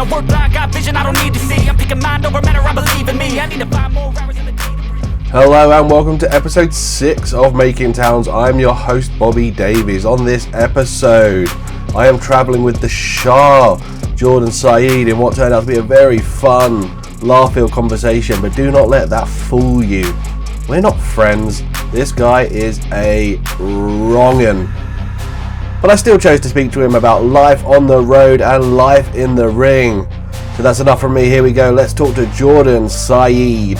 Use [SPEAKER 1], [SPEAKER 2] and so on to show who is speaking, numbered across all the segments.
[SPEAKER 1] I work blind, got vision I don't need to see. I'm picking mind over matter, I believe in me. I need to find more hours in the day.
[SPEAKER 2] Hello and welcome to episode 6 of Making Towns. I'm your host Bobby Davies. On this episode, I am travelling with the Shah, Jordan Saeed, in what turned out to be a very fun, laugh-filled conversation, but do not let that fool you. We're not friends. This guy is a wrong'un. But I still chose to speak to him about life on the road and life in the ring. So that's enough from me. Here we go. Let's talk to Jordan Saeed.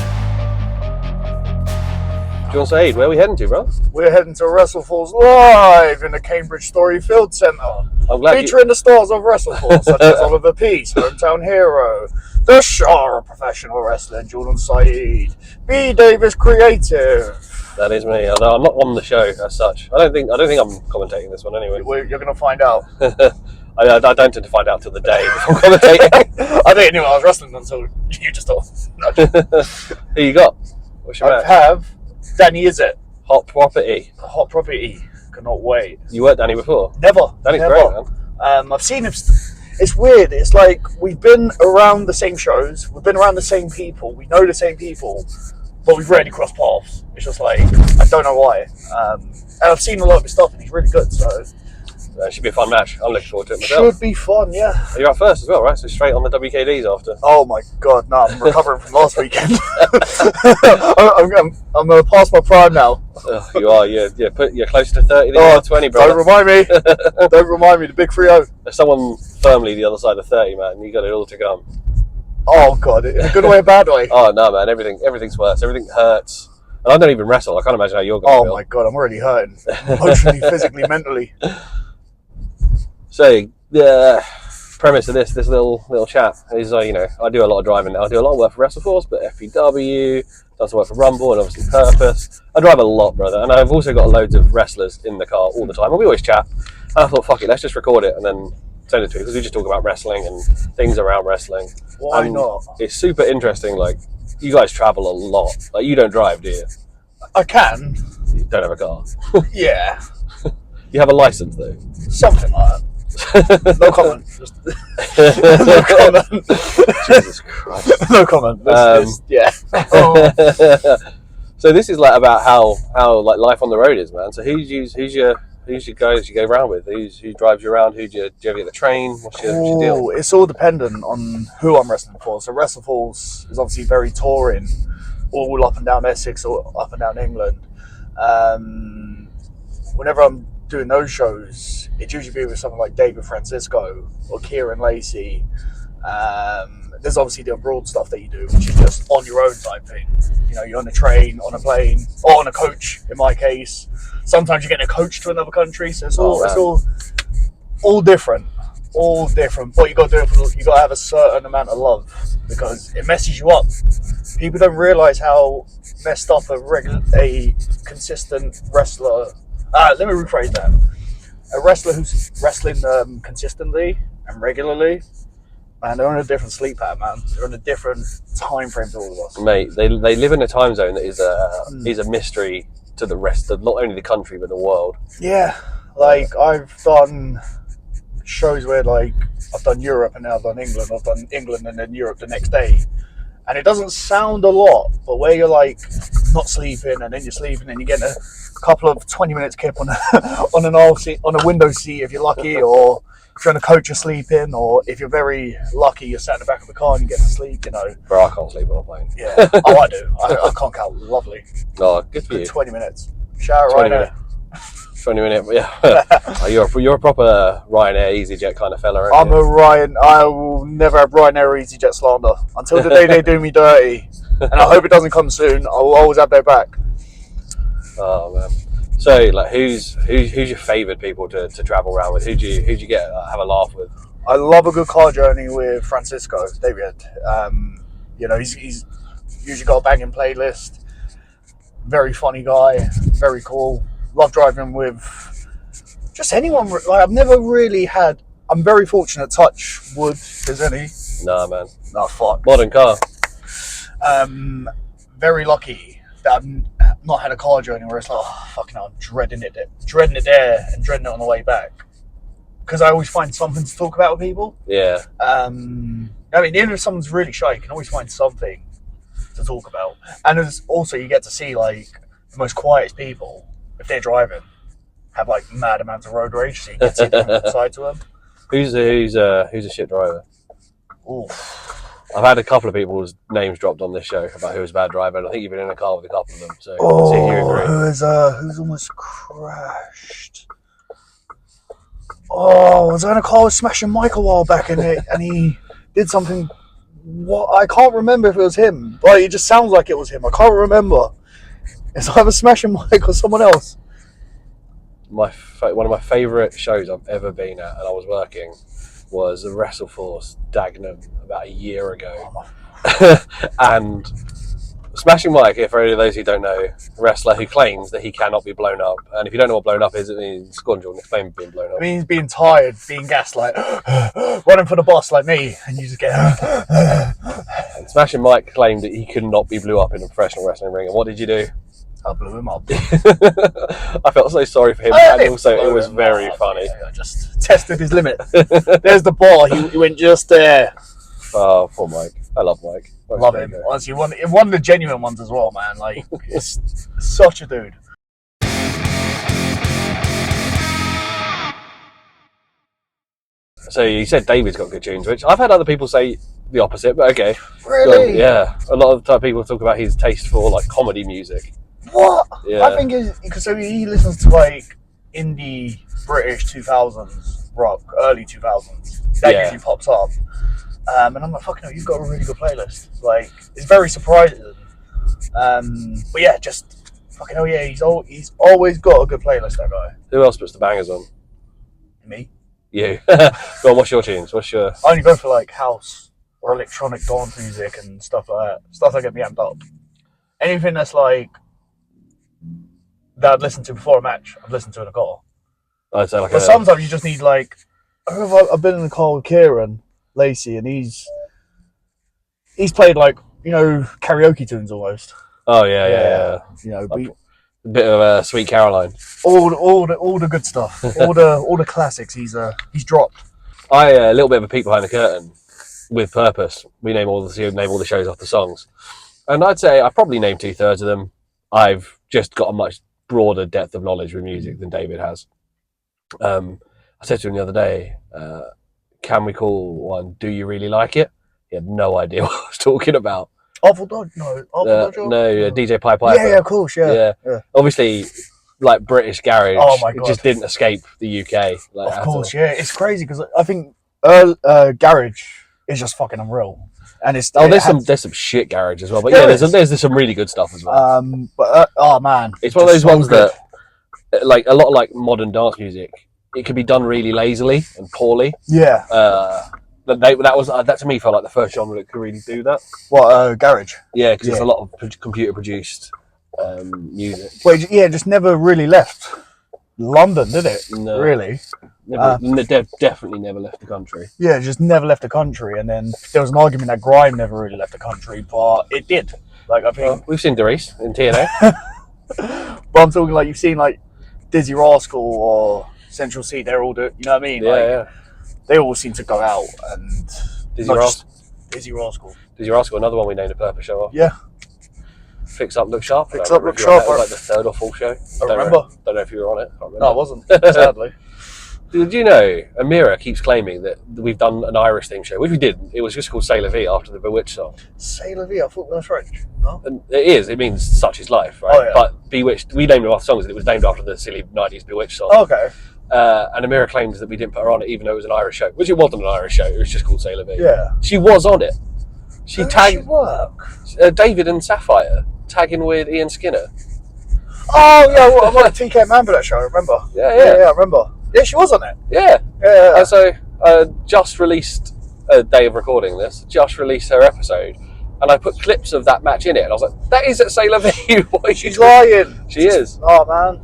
[SPEAKER 2] Jordan Saeed, where are we heading to, bro?
[SPEAKER 3] We're heading to WrestleFalls live in the Cambridge Story Field Centre. Featuring the stars of WrestleFalls, such as Oliver Peace, Hometown Hero, the Shah of professional wrestling, Jordan Saeed, B. Davis Creative.
[SPEAKER 2] That is me. Although I'm not on the show as such. I don't think I'm commentating this one anyway.
[SPEAKER 3] You're going to find out.
[SPEAKER 2] I don't tend to find out till the day before commentating.
[SPEAKER 3] I didn't know I was wrestling until you just told.
[SPEAKER 2] Who you got? What's your match?
[SPEAKER 3] I have Danny Izzet.
[SPEAKER 2] Hot Property.
[SPEAKER 3] Hot Property. Cannot wait.
[SPEAKER 2] You worked Danny before?
[SPEAKER 3] Never.
[SPEAKER 2] Danny's
[SPEAKER 3] never.
[SPEAKER 2] Great, man.
[SPEAKER 3] I've seen him. It's weird. It's like we've been around the same shows. We've been around the same people. We know the same people, but we've rarely crossed paths. It's just like, I don't know why. And I've seen a lot of his stuff, and he's really good. So
[SPEAKER 2] it should be a fun match. I'm looking forward to it myself.
[SPEAKER 3] Should be fun, yeah.
[SPEAKER 2] You're out first as well, right? So straight on the WKDs after.
[SPEAKER 3] Oh my god, no! I'm recovering from last weekend. I'm going to pass my prime now.
[SPEAKER 2] You are. You're closer to 30 than you are 20, bro.
[SPEAKER 3] Don't remind me. Don't remind me. The big 3-0.
[SPEAKER 2] There's someone firmly the other side of 30, man. You got it all to come.
[SPEAKER 3] Oh god, in a good way, or bad way.
[SPEAKER 2] Oh no, man. Everything's worse. Everything hurts. And I don't even wrestle. I can't imagine how you're going to feel.
[SPEAKER 3] Oh my god, I'm already hurting. Emotionally, physically, mentally.
[SPEAKER 2] So the premise of this little chat is, I do a lot of driving now. I do a lot of work for WrestleForce, but FPW, done some work for Rumble, and obviously Purpose. I drive a lot, brother, and I've also got loads of wrestlers in the car all the time, and we always chat. And I thought, fuck it, let's just record it and then send it to you, because we just talk about wrestling and things around wrestling.
[SPEAKER 3] Why not?
[SPEAKER 2] It's super interesting. Like, you guys travel a lot. Like, you don't drive, do you?
[SPEAKER 3] I can.
[SPEAKER 2] You don't have a car.
[SPEAKER 3] Yeah.
[SPEAKER 2] You have a license, though.
[SPEAKER 3] Something like that. No comment. No comment.
[SPEAKER 2] Jesus Christ.
[SPEAKER 3] No comment. Yeah.
[SPEAKER 2] So this is like about how like life on the road is, man. So who's your guys you go around with? Who drives you around? Do you ever get the train? What's your deal?
[SPEAKER 3] It's all dependent on who I'm wrestling for. So WrestleFalls is obviously very touring, all up and down Essex, or up and down England. Whenever I'm doing those shows, it usually be with someone like David Francisco or Kieran Lacey. There's obviously the abroad stuff that you do, which is just on your own type thing. You know, you're on a train, on a plane, or on a coach. In my case, sometimes you're getting a coach to another country, so it's all different. All different. But you got to do it. You got to have a certain amount of love, because it messes you up. People don't realise how messed up a consistent wrestler. Let me rephrase that. A wrestler who's wrestling consistently and regularly, man, they're on a different sleep pattern, man. They're on a different time frame to all of us.
[SPEAKER 2] Mate, they live in a time zone that is a mystery to the rest of not only the country but the world.
[SPEAKER 3] Yeah, like I've done shows where like I've done Europe and now I've done England. I've done England and then Europe the next day. And it doesn't sound a lot, but where you're like not sleeping and then you're sleeping and you get a couple of 20-minute kip on an aisle seat, on a window seat if you're lucky, or if you're on a coach you're sleeping, or if you're very lucky you're sat in the back of the car and you get to sleep,
[SPEAKER 2] Bro, I can't sleep on a plane.
[SPEAKER 3] Yeah, oh I do. I can't count lovely.
[SPEAKER 2] Oh, good for you.
[SPEAKER 3] 20 minutes. Shower right there.
[SPEAKER 2] 20 minutes, yeah. You're a proper Ryanair, EasyJet kind of fella, aren't you?
[SPEAKER 3] I will never have Ryanair or EasyJet slander until the day they do me dirty, and I hope it doesn't come soon. I will always have their back.
[SPEAKER 2] Oh man. So like, who's your favoured people to travel around with? Who do you get have a laugh with?
[SPEAKER 3] I love a good car journey with Francisco David. He's usually got a banging playlist. Very funny guy, very cool. Love driving with just anyone. Like, I've never really had. I'm very fortunate. Touch wood, if there's any.
[SPEAKER 2] Nah, man.
[SPEAKER 3] Nah, fuck.
[SPEAKER 2] Modern car.
[SPEAKER 3] Very lucky that I've not had a car journey where it's like, oh, fucking hell, I'm dreading it there and dreading it on the way back. because I always find something to talk about with people.
[SPEAKER 2] Yeah.
[SPEAKER 3] I mean, even if someone's really shy, you can always find something to talk about. And there's also, you get to see like the most quietest people, if they're driving, have like mad amounts of road rage, so you get to see a different side to them.
[SPEAKER 2] Who's a shit driver?
[SPEAKER 3] Ooh.
[SPEAKER 2] I've had a couple of people's names dropped on this show about who was a bad driver, and I think you've been in a car with a couple of them. So see if you agree.
[SPEAKER 3] Who's almost crashed? Oh, was I in a car with Smashing Mike a while back, and he did something. What, I can't remember if it was him, but it just sounds like it was him. I can't remember. It's either Smashing Mike or someone else.
[SPEAKER 2] One of my favourite shows I've ever been at, and I was working, was the WrestleForce Dagenham about a year ago. And Smashing Mike, for any of those who don't know, a wrestler who claims that he cannot be blown up. And if you don't know what blown up is, it means, go on, Jordan, explain being blown up.
[SPEAKER 3] It means being tired, being gaslit, running for the boss like me, and you just get...
[SPEAKER 2] And Smashing Mike claimed that he could not be blew up in a professional wrestling ring. And what did you do?
[SPEAKER 3] I blew him up.
[SPEAKER 2] I felt so sorry for him, and also it was very funny.
[SPEAKER 3] Yeah, I just tested his limit. There's the bar. He went just there.
[SPEAKER 2] Oh, poor Mike. I love Mike.
[SPEAKER 3] Love him. Honestly, one of the genuine ones as well, man. Like, it's such a dude.
[SPEAKER 2] So you said David's got good tunes, which I've had other people say the opposite, but okay.
[SPEAKER 3] Really?
[SPEAKER 2] So, yeah. A lot of the time people talk about his taste for like comedy music.
[SPEAKER 3] What?
[SPEAKER 2] Yeah.
[SPEAKER 3] I think because he listens to like indie British 2000s rock, early 2000s. That usually pops up. And I'm like, fucking hell, you've got a really good playlist. Like, it's very surprising. But yeah, just fucking hell, yeah, he's always got a good playlist, that guy.
[SPEAKER 2] Who else puts the bangers on?
[SPEAKER 3] Me.
[SPEAKER 2] You. Go on, what's your tunes?
[SPEAKER 3] I only go for like house or electronic dance music and stuff like that. Stuff that get me amped up. Anything that's like that I'd listen to before a match, I've listened to in a car.
[SPEAKER 2] I'd say like
[SPEAKER 3] but sometimes you just need like... I've been in the car with Kieran Lacey, and he's played like, you know, karaoke tunes almost.
[SPEAKER 2] Oh yeah.
[SPEAKER 3] You know,
[SPEAKER 2] a bit of Sweet Caroline.
[SPEAKER 3] All the good stuff, all the classics. He's dropped.
[SPEAKER 2] A little bit of a peek behind the curtain with purpose. We name all the shows off the songs, and I'd say I probably named 2/3 of them. I've just got a much broader depth of knowledge with music than David has. I said to him the other day, can we call one Do You Really Like It? He had no idea what I was talking about.
[SPEAKER 3] Awful Dodge? No.
[SPEAKER 2] DJ Piper.
[SPEAKER 3] Yeah, of course, yeah.
[SPEAKER 2] Obviously, like British garage,
[SPEAKER 3] oh my God.
[SPEAKER 2] It just didn't escape the UK. Like,
[SPEAKER 3] of course, yeah. It's crazy because I think garage is just fucking unreal. And
[SPEAKER 2] there's some shit garage as well, but there's some really good stuff as well.
[SPEAKER 3] Oh man,
[SPEAKER 2] it's one of those ones that, like a lot of like modern dance music, it can be done really lazily and poorly.
[SPEAKER 3] Yeah.
[SPEAKER 2] That to me felt like the first genre that could really do that.
[SPEAKER 3] What, garage?
[SPEAKER 2] Yeah, because it's a lot of computer produced music.
[SPEAKER 3] Well, yeah, just never really left London, did it?
[SPEAKER 2] No.
[SPEAKER 3] Really?
[SPEAKER 2] Definitely never left the country.
[SPEAKER 3] Yeah, just never left the country, and then there was an argument that grime never really left the country, but it did. Like I think
[SPEAKER 2] we've seen Doris in TNA.
[SPEAKER 3] But I'm talking like you've seen like Dizzy Rascal or Central C. They're all you know what I mean?
[SPEAKER 2] Yeah.
[SPEAKER 3] They all seem to go out and
[SPEAKER 2] Dizzy Rascal.
[SPEAKER 3] Dizzy Rascal.
[SPEAKER 2] Dizzy Rascal, another one we named a purpose show off.
[SPEAKER 3] Yeah.
[SPEAKER 2] Fix Up, Look Sharp.
[SPEAKER 3] Fix Up, Look Sharp.
[SPEAKER 2] That was like the third or fourth show.
[SPEAKER 3] I remember.
[SPEAKER 2] Don't know if you were on it.
[SPEAKER 3] No, I wasn't. Sadly.
[SPEAKER 2] Did you know Amira keeps claiming that we've done an Irish theme show, which we didn't. It was just called C'est La Vie after the Bewitched song.
[SPEAKER 3] C'est La Vie, I thought that was French. No?
[SPEAKER 2] And it is. It means such is life, right?
[SPEAKER 3] Oh, yeah.
[SPEAKER 2] But Bewitched, we named it after songs, and it was named after the silly 90s Bewitched song.
[SPEAKER 3] Oh, okay.
[SPEAKER 2] And Amira claims that we didn't put her on it, even though it was an Irish show, which it wasn't an Irish show. It was just called C'est La Vie.
[SPEAKER 3] Yeah.
[SPEAKER 2] She was on it. She tagged.
[SPEAKER 3] Did she work?
[SPEAKER 2] David and Sapphire tagging with Ian Skinner.
[SPEAKER 3] Oh yeah, well, I'm on a TK Man for that show. I remember.
[SPEAKER 2] Yeah,
[SPEAKER 3] I remember. Yeah, she was on it.
[SPEAKER 2] Yeah.
[SPEAKER 3] Yeah.
[SPEAKER 2] And so just released a day of recording this. Just released her episode, and I put clips of that match in it, and I was like, "That is at C'est La Vie." Why is
[SPEAKER 3] She's lying.
[SPEAKER 2] She is.
[SPEAKER 3] Oh man.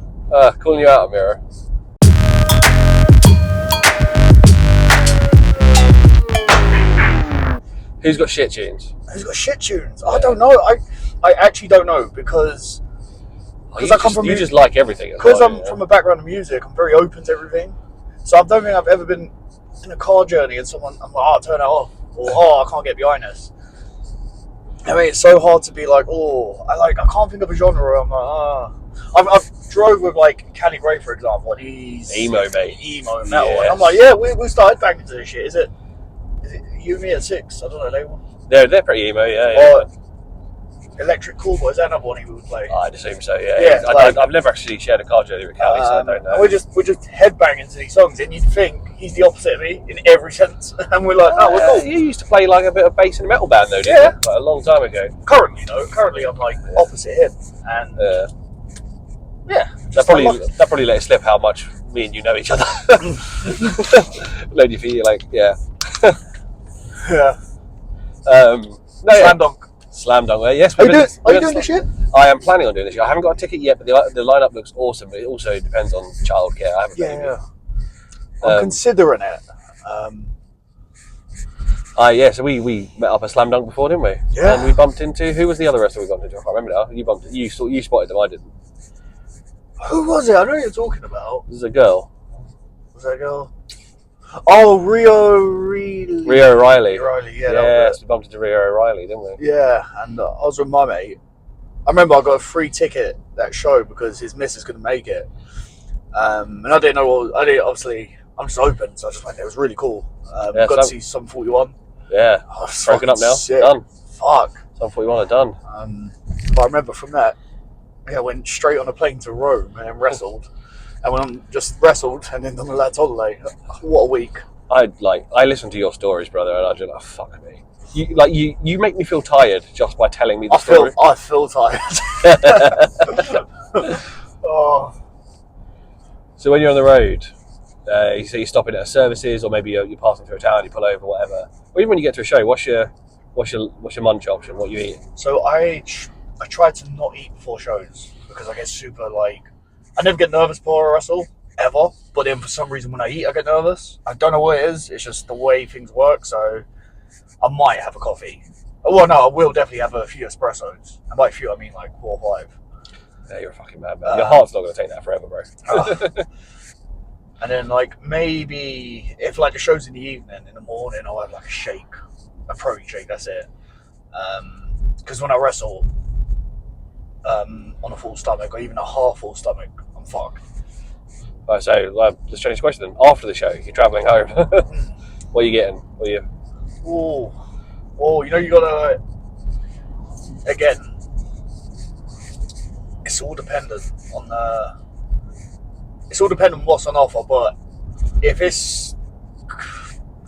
[SPEAKER 2] Calling you out, Amira. Who's got shit tunes?
[SPEAKER 3] Who's got shit tunes? I don't know. I actually don't know because I come from
[SPEAKER 2] you just like everything.
[SPEAKER 3] Because I'm from a background of music. I'm very open to everything. So I don't think I've ever been in a car journey and someone, I'm like, oh, turn that off, or oh, I can't get behind this. I mean, it's so hard to be like, oh, I can't think of a genre. I'm like, ah. I've drove with like Candy Gray, for example, and he's
[SPEAKER 2] emo, mate.
[SPEAKER 3] Emo metal,
[SPEAKER 2] Yes.
[SPEAKER 3] and I'm like, yeah, we started banging to this shit. Is it You and Me at 6? I don't know.
[SPEAKER 2] They're pretty emo, yeah.
[SPEAKER 3] Or Electric Callboy, is that another one he would play?
[SPEAKER 2] I'd assume so, yeah. I've never actually shared a car journey with Callie, so I don't know.
[SPEAKER 3] And we're just headbanging to these songs, and you'd think he's the opposite of me in every sense, and we're like, oh, we're cool.
[SPEAKER 2] You used to play like a bit of bass in a metal band, though, didn't you? Like a long time ago.
[SPEAKER 3] Currently I'm like opposite him, and
[SPEAKER 2] that probably let it slip how much me and you know each other. Known you for like, yeah. Slam dunk. Yes.
[SPEAKER 3] Are you doing this shit?
[SPEAKER 2] I am planning on doing this shit. I haven't got a ticket yet, but the lineup looks awesome. It also depends on childcare. I haven't.
[SPEAKER 3] Yeah. I'm considering it.
[SPEAKER 2] So we met up at Slam Dunk before, didn't we?
[SPEAKER 3] Yeah.
[SPEAKER 2] And we bumped into, who was the other wrestler we bumped into? I can't remember now. You spotted them. I didn't.
[SPEAKER 3] Who was it? I know who you're talking about.
[SPEAKER 2] This is a girl.
[SPEAKER 3] Was that a girl? Oh, Rio O'Reilly. Yeah.
[SPEAKER 2] Yes, we bumped into Rio O'Reilly, didn't we?
[SPEAKER 3] Yeah, and I was with my mate. I remember I got a free ticket that show because his missus couldn't make it. And I didn't know. Obviously, I'm just open, so I just went there. It was really cool. Got to see Sum 41.
[SPEAKER 2] Yeah, broken up now.
[SPEAKER 3] Sick.
[SPEAKER 2] Done.
[SPEAKER 3] Fuck.
[SPEAKER 2] Sum 41 are done.
[SPEAKER 3] But I remember from that, I went straight on a plane to Rome and then wrestled. And when I just wrestled and then done the lad's holiday. What a week.
[SPEAKER 2] I listen to your stories, brother, and I just like, fuck me. You make me feel tired just by telling me the story.
[SPEAKER 3] I feel tired. Oh.
[SPEAKER 2] So when you're on the road, you say you're stopping at services, or maybe you're passing through a town, you pull over, whatever. Or even when you get to a show, what's your munch option? What you eat?
[SPEAKER 3] So I try to not eat before shows because I get super like. I never get nervous before I wrestle, ever. But then for some reason when I eat, I get nervous. I don't know what it is. It's just the way things work. So I might have a coffee. Well, no, I will definitely have a few espressos. And by a few, I mean like 4 or 5.
[SPEAKER 2] Yeah, you're a fucking madman. Your heart's not going to take that forever, bro.
[SPEAKER 3] And then like maybe if like the show's in the evening, in the morning, I'll have like a shake, a protein shake. That's it. Because when I wrestle on a full stomach or even a half full stomach, I'm fucked.
[SPEAKER 2] Right, so let's change the question then. After the show, you're travelling home. What are you getting? What are you?
[SPEAKER 3] Oh, you know, you gotta. Again, it's all dependent on what's on offer. But if it's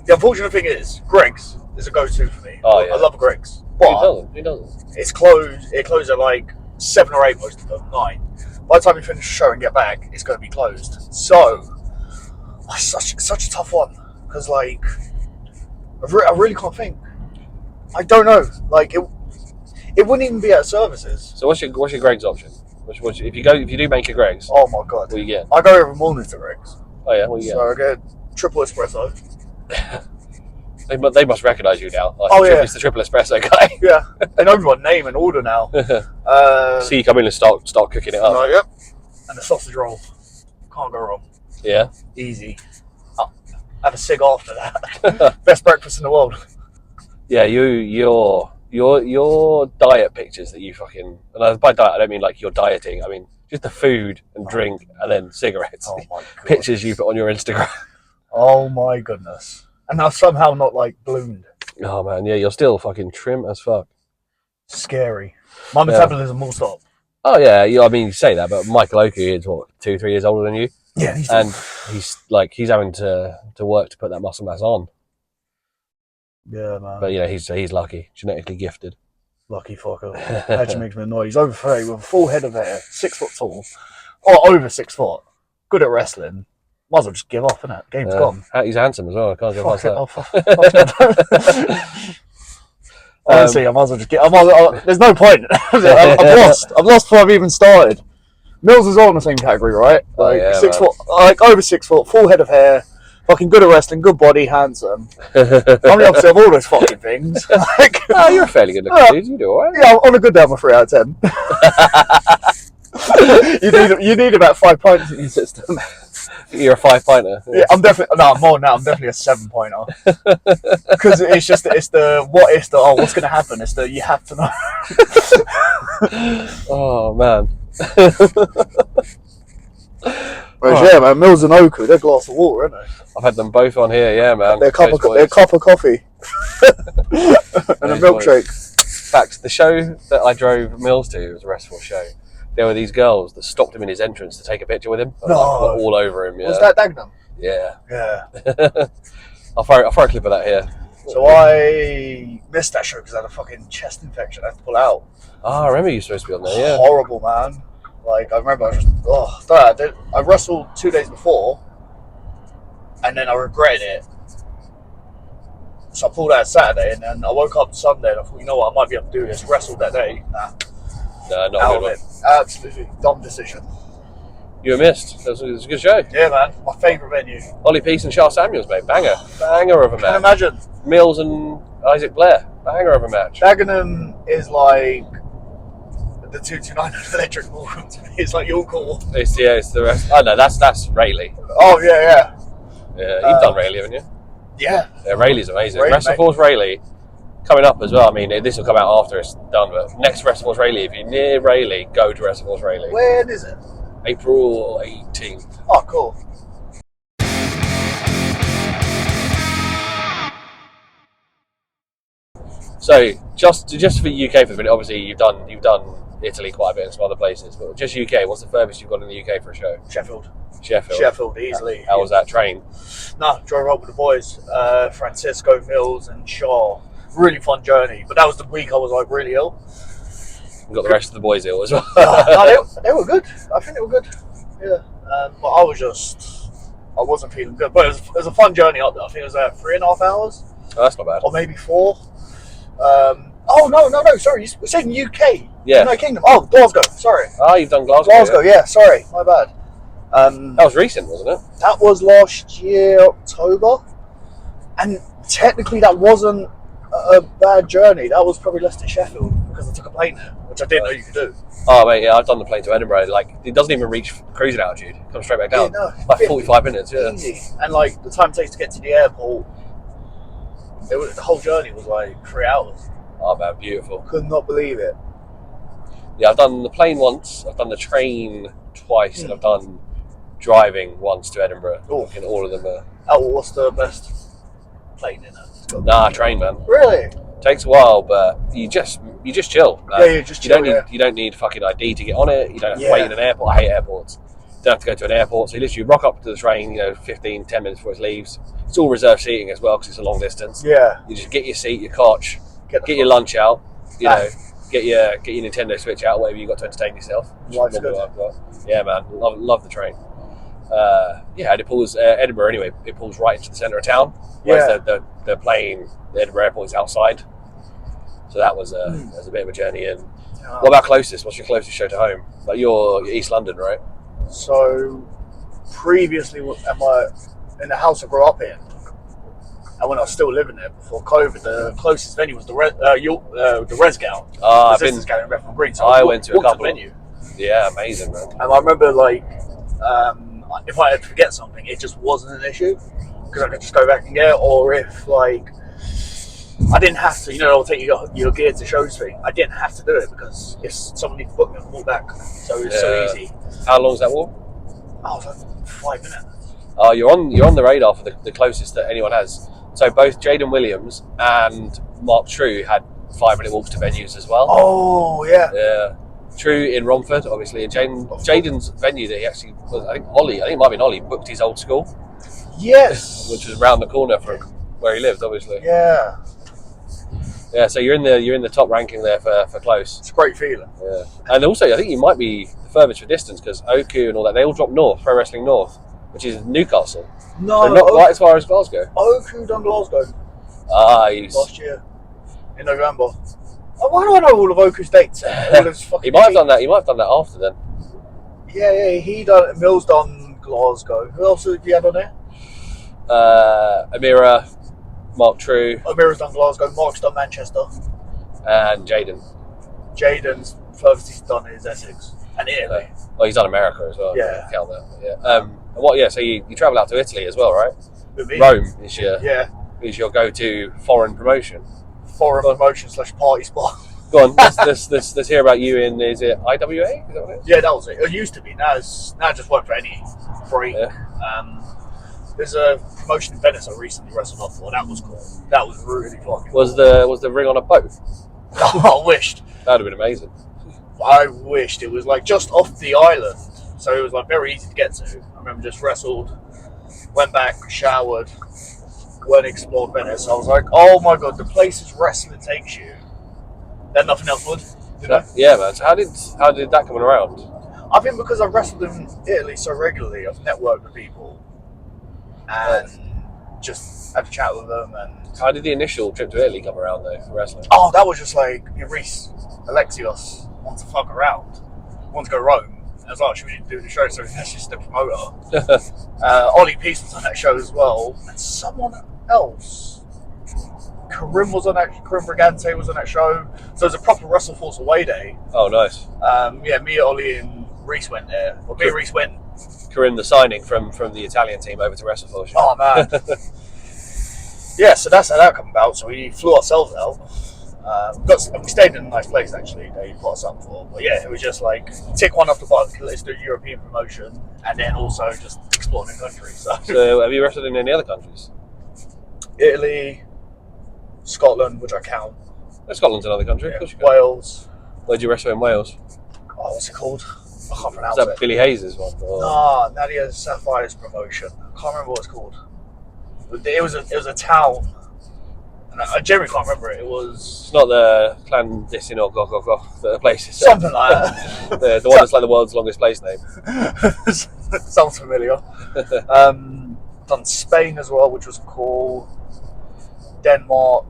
[SPEAKER 3] the unfortunate thing is, Greg's is a go-to for me.
[SPEAKER 2] Oh yeah,
[SPEAKER 3] I love Greg's. But
[SPEAKER 2] who doesn't?
[SPEAKER 3] It's closed. It closes at like 7 or 8, most of them 9. By the time you finish the show and get back, it's going to be closed. So, it's such a tough one because like I really can't think. I don't know. Like it wouldn't even be at services.
[SPEAKER 2] So what's your Greg's option? If you do make a Greg's?
[SPEAKER 3] Oh my god!
[SPEAKER 2] What you get?
[SPEAKER 3] I go every morning to Greg's.
[SPEAKER 2] Oh yeah, what you get?
[SPEAKER 3] So I get triple espresso.
[SPEAKER 2] They must recognise you now. It's the triple espresso guy.
[SPEAKER 3] Yeah, they know my name and order now.
[SPEAKER 2] So you come in and start cooking it up.
[SPEAKER 3] Like, yep. And the sausage roll, can't go wrong.
[SPEAKER 2] Yeah,
[SPEAKER 3] easy. Have a cig after that. Best breakfast in the world.
[SPEAKER 2] Yeah, your diet pictures that you fucking, and by diet I don't mean like you're dieting. I mean just the food and drink and then cigarettes.
[SPEAKER 3] Oh my god.
[SPEAKER 2] Pictures you put on your Instagram.
[SPEAKER 3] Oh my goodness. And I've somehow not like ballooned.
[SPEAKER 2] Oh man, yeah, you're still fucking trim as fuck. Scary.
[SPEAKER 3] My metabolism will stop.
[SPEAKER 2] Oh yeah, I mean you say that, but Michael Oakley is what, 2-3 years older than you.
[SPEAKER 3] Yeah,
[SPEAKER 2] he's having to work to put that muscle mass on.
[SPEAKER 3] Yeah, man.
[SPEAKER 2] But yeah, he's lucky, genetically gifted.
[SPEAKER 3] Lucky fucker. Actually makes me annoyed. He's over 30 with a full head of hair, 6 foot tall, or over 6 foot. Good at wrestling. Might as well just give up, innit? Game's gone.
[SPEAKER 2] He's handsome as well. I can't go past that.
[SPEAKER 3] Honestly, I might as well just get. There's no point. I've lost before I've even started. Mills is all in the same category, right? Like 6 foot, like over 6 foot, full head of hair, fucking good at wrestling, good body, handsome. I'm the opposite of all those fucking things.
[SPEAKER 2] You're a fairly good looking dude. You do alright.
[SPEAKER 3] Yeah, on a good day, I'm a 3 out of 10. You need about 5 pints in your system.
[SPEAKER 2] You're a 5-pinter.
[SPEAKER 3] Yeah, I'm definitely no. I'm more now. I'm definitely a 7-pointer because it's what's going to happen. It's the you have to know.
[SPEAKER 2] Oh man.
[SPEAKER 3] Whereas, yeah, man, Mills and Oku, they're a glass of water, aren't they?
[SPEAKER 2] I've had them both on here, yeah, man.
[SPEAKER 3] They're a cup of coffee and a milkshake.
[SPEAKER 2] In fact, the show that I drove Mills to was a restful show. There were these girls that stopped him in his entrance to take a picture with him.
[SPEAKER 3] No.
[SPEAKER 2] Like, all over him. Yeah.
[SPEAKER 3] Was that Dagenham?
[SPEAKER 2] Yeah.
[SPEAKER 3] Yeah.
[SPEAKER 2] I'll throw a clip of that here.
[SPEAKER 3] So I missed that show because I had a fucking chest infection. I had to pull out.
[SPEAKER 2] I remember you were supposed to be on there. Yeah.
[SPEAKER 3] Horrible, man. Like I remember, I wrestled 2 days before, and then I regretted it. So I pulled out Saturday, and then I woke up Sunday, and I thought, you know what, I might be able to do this. Wrestled that day. Nah.
[SPEAKER 2] No, not
[SPEAKER 3] Out
[SPEAKER 2] a good
[SPEAKER 3] of it. Absolutely dumb decision.
[SPEAKER 2] You were missed. It was a good show.
[SPEAKER 3] Yeah, man. My favourite venue.
[SPEAKER 2] Ollie Peace and Charles Samuels, mate. Banger of a match.
[SPEAKER 3] Can you imagine?
[SPEAKER 2] Mills and Isaac Blair. Banger of a match.
[SPEAKER 3] Dagenham is like the 229 electric ballroom to me. It's like your call.
[SPEAKER 2] It's the rest. Oh no, that's Rayleigh.
[SPEAKER 3] Oh yeah.
[SPEAKER 2] Yeah, you've done Rayleigh, haven't you?
[SPEAKER 3] Yeah.
[SPEAKER 2] Yeah, Rayleigh's amazing.
[SPEAKER 3] Rayleigh,
[SPEAKER 2] WrestleForce Rayleigh coming up as well. I mean, this will come out after it's done, but next WrestleForce Rayleigh, if you're near Rayleigh, go to WrestleForce Rayleigh.
[SPEAKER 3] When is it?
[SPEAKER 2] April 18th.
[SPEAKER 3] Oh, cool.
[SPEAKER 2] So just for UK for the minute, obviously you've done Italy quite a bit and some other places, but just UK. What's the furthest you've gone in the UK for a show?
[SPEAKER 3] Sheffield, easily.
[SPEAKER 2] How was that train?
[SPEAKER 3] No, drove up with the boys, Francisco, Mills, and Shaw. Really fun journey, but that was the week I was like really ill.
[SPEAKER 2] You got the rest of the boys ill as well.
[SPEAKER 3] No, they were good. I think they were good. Yeah, but I wasn't feeling good. But it was a fun journey up there. I think it was 3.5 hours.
[SPEAKER 2] Oh, that's not bad.
[SPEAKER 3] Or maybe 4. No, sorry. You said UK.
[SPEAKER 2] Yeah.
[SPEAKER 3] United Kingdom. Oh, Glasgow. Sorry.
[SPEAKER 2] Oh, you've done Glasgow.
[SPEAKER 3] Glasgow. Yeah. Sorry, my bad.
[SPEAKER 2] That was recent, wasn't it?
[SPEAKER 3] That was last year, October. And technically that wasn't a bad journey. That was probably less than Sheffield because I took a plane there, which I didn't know you could do.
[SPEAKER 2] Oh, mate, yeah, I've done the plane to Edinburgh. Like, it doesn't even reach cruising altitude. It comes straight back down.
[SPEAKER 3] Yeah, no,
[SPEAKER 2] like 45 minutes, yeah.
[SPEAKER 3] Easy. And like the time it takes to get to the airport, the whole journey was like 3 hours.
[SPEAKER 2] Oh, man, beautiful.
[SPEAKER 3] Could not believe it.
[SPEAKER 2] Yeah, I've done the plane once, I've done the train twice, and I've done driving once to Edinburgh.
[SPEAKER 3] Ooh.
[SPEAKER 2] And all of them are...
[SPEAKER 3] Oh, what's the best plane in it?
[SPEAKER 2] Nah, train, man.
[SPEAKER 3] Really?
[SPEAKER 2] Takes a while, but you just chill.
[SPEAKER 3] Yeah, you just chill.
[SPEAKER 2] You don't need fucking ID to get on it. You don't have to wait in an airport. I hate airports. You don't have to go to an airport. So you literally rock up to the train, 15, 10 minutes before it leaves. It's all reserved seating as well because it's a long distance.
[SPEAKER 3] Yeah.
[SPEAKER 2] You just get your seat, your couch, get your lunch out. Get your Nintendo Switch out, whatever you got to entertain yourself.
[SPEAKER 3] Life's good.
[SPEAKER 2] Yeah, man, love the train. And it pulls Edinburgh anyway. It pulls right into the centre of town. Whereas the plane, the Edinburgh airport is outside. So that was a bit of a journey in. What about closest? What's your closest show to home? Like you're East London, right?
[SPEAKER 3] So previously, in the house I grew up in, and when I was still living there before COVID, the closest venue was the Resgal.
[SPEAKER 2] I've been
[SPEAKER 3] in Bethnal Green. So
[SPEAKER 2] I went to a couple.
[SPEAKER 3] Venue.
[SPEAKER 2] Yeah, amazing, man.
[SPEAKER 3] And I remember if I had to forget something, it just wasn't an issue because I could just go back and get it. Or if I didn't have to, they'll take your gear to shows thing. I didn't have to do it because if someone needed to book me, I could walk back. So it was so easy.
[SPEAKER 2] How long's that walk?
[SPEAKER 3] Oh, it was like 5 minutes.
[SPEAKER 2] Oh, you're on the radar for the closest that anyone has. So both Jaden Williams and Mark True had 5-minute walks to venues as well.
[SPEAKER 3] Oh, yeah.
[SPEAKER 2] Yeah. True in Romford, obviously, and Jaden's venue that he actually was, I think it might have been Ollie, booked his old school.
[SPEAKER 3] Yes.
[SPEAKER 2] Which was around the corner from where he lived, obviously.
[SPEAKER 3] Yeah.
[SPEAKER 2] Yeah, so you're in the top ranking there for close.
[SPEAKER 3] It's a great feeling.
[SPEAKER 2] Yeah. And also, I think you might be the furthest for distance because Oku and all that, they all dropped north, Pro Wrestling North, which is Newcastle.
[SPEAKER 3] No,
[SPEAKER 2] so not quite as far as Glasgow.
[SPEAKER 3] Oku done Glasgow.
[SPEAKER 2] Last
[SPEAKER 3] year in November. Oh, why do I know all of Oku's dates?
[SPEAKER 2] He might have done that. He might have done that after then.
[SPEAKER 3] Yeah. Mills done Glasgow. Who else have you had on there?
[SPEAKER 2] Amira, Mark True.
[SPEAKER 3] Amira's done Glasgow. Mark's done Manchester.
[SPEAKER 2] And Jaden.
[SPEAKER 3] Jaden's furthest he's done is Essex and Italy.
[SPEAKER 2] Well, he's done America as well.
[SPEAKER 3] Yeah.
[SPEAKER 2] Count that. Yeah. What? Yeah. So you travel out to Italy as well, right?
[SPEAKER 3] With me.
[SPEAKER 2] Rome is your go-to foreign promotion.
[SPEAKER 3] Foreign promotion / party spot.
[SPEAKER 2] Go on, let's hear about you in. Is it IWA? Is that what it is?
[SPEAKER 3] Yeah, that was it. It used to be. Now I just work for any break.
[SPEAKER 2] Yeah.
[SPEAKER 3] There's a promotion in Venice I recently wrestled off for. That was cool. That was really fucking.
[SPEAKER 2] Was the ring on a boat?
[SPEAKER 3] I wished.
[SPEAKER 2] That would have been amazing.
[SPEAKER 3] I wished it was like just off the island, so it was like very easy to get to. I remember just wrestled, went back, showered, went explored Venice. I was like, oh my god, the places wrestling takes you, then nothing else would. You know?
[SPEAKER 2] Yeah, man. So how did that come around?
[SPEAKER 3] I think because I've wrestled in Italy so regularly, I've networked with people and just had a chat with them. And
[SPEAKER 2] How did the initial trip to Italy come around though for wrestling?
[SPEAKER 3] oh, that was just like Reese Alexios wants to fuck around, wants to go Rome. And I was like, should we do the show? So that's just the promoter. Ollie Peace was on that show as well, and someone else. Karim Brigante was on that show. So it was a proper Wrestle Force away day.
[SPEAKER 2] Oh, nice.
[SPEAKER 3] Me, Ollie, and Reese went there. Well, me and Reese went.
[SPEAKER 2] Karim, the signing from the Italian team over to WrestleForce.
[SPEAKER 3] Oh man. Yeah, so that's how that came about. So we flew ourselves out. We stayed in a nice place actually. They put us up for. But yeah, it was just like tick one off the bucket list, do European promotion, and then also just explore the country.
[SPEAKER 2] So have you wrestled in any other countries?
[SPEAKER 3] Italy, Scotland, which I count.
[SPEAKER 2] Scotland's another country.
[SPEAKER 3] Yeah,
[SPEAKER 2] Of course you can.
[SPEAKER 3] Wales.
[SPEAKER 2] Where did you wrestle in Wales?
[SPEAKER 3] Oh, what's it called? I can't
[SPEAKER 2] Is
[SPEAKER 3] pronounce
[SPEAKER 2] that
[SPEAKER 3] it.
[SPEAKER 2] Billy Hayes' one? Or...
[SPEAKER 3] No, Nadia Sapphire's promotion. I can't remember what it's called. It was a town. And I genuinely can't remember it. It was...
[SPEAKER 2] It's not the clandestine or the place.
[SPEAKER 3] something like that.
[SPEAKER 2] the one that's like the world's longest place name.
[SPEAKER 3] Sounds familiar. Done Spain as well, which was cool. Denmark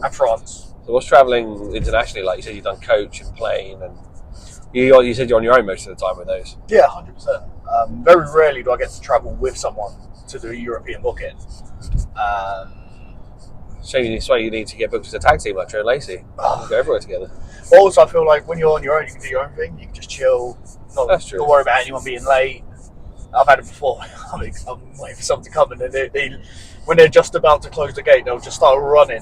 [SPEAKER 3] and France.
[SPEAKER 2] So what's travelling internationally like? You said you've done coach and plane, and you said you're on your own most of the time with those.
[SPEAKER 3] Yeah, 100%. Very rarely do I get to travel with someone to do a European booking.
[SPEAKER 2] So you need to get booked as a tag team like Trey and Lacey. Go everywhere together.
[SPEAKER 3] Also, I feel like when you're on your own, you can do your own thing. You can just chill.
[SPEAKER 2] That's true.
[SPEAKER 3] Don't worry about anyone being late. I've had it before. I'm waiting for someone to come, and then when they're just about to close the gate, they'll just start running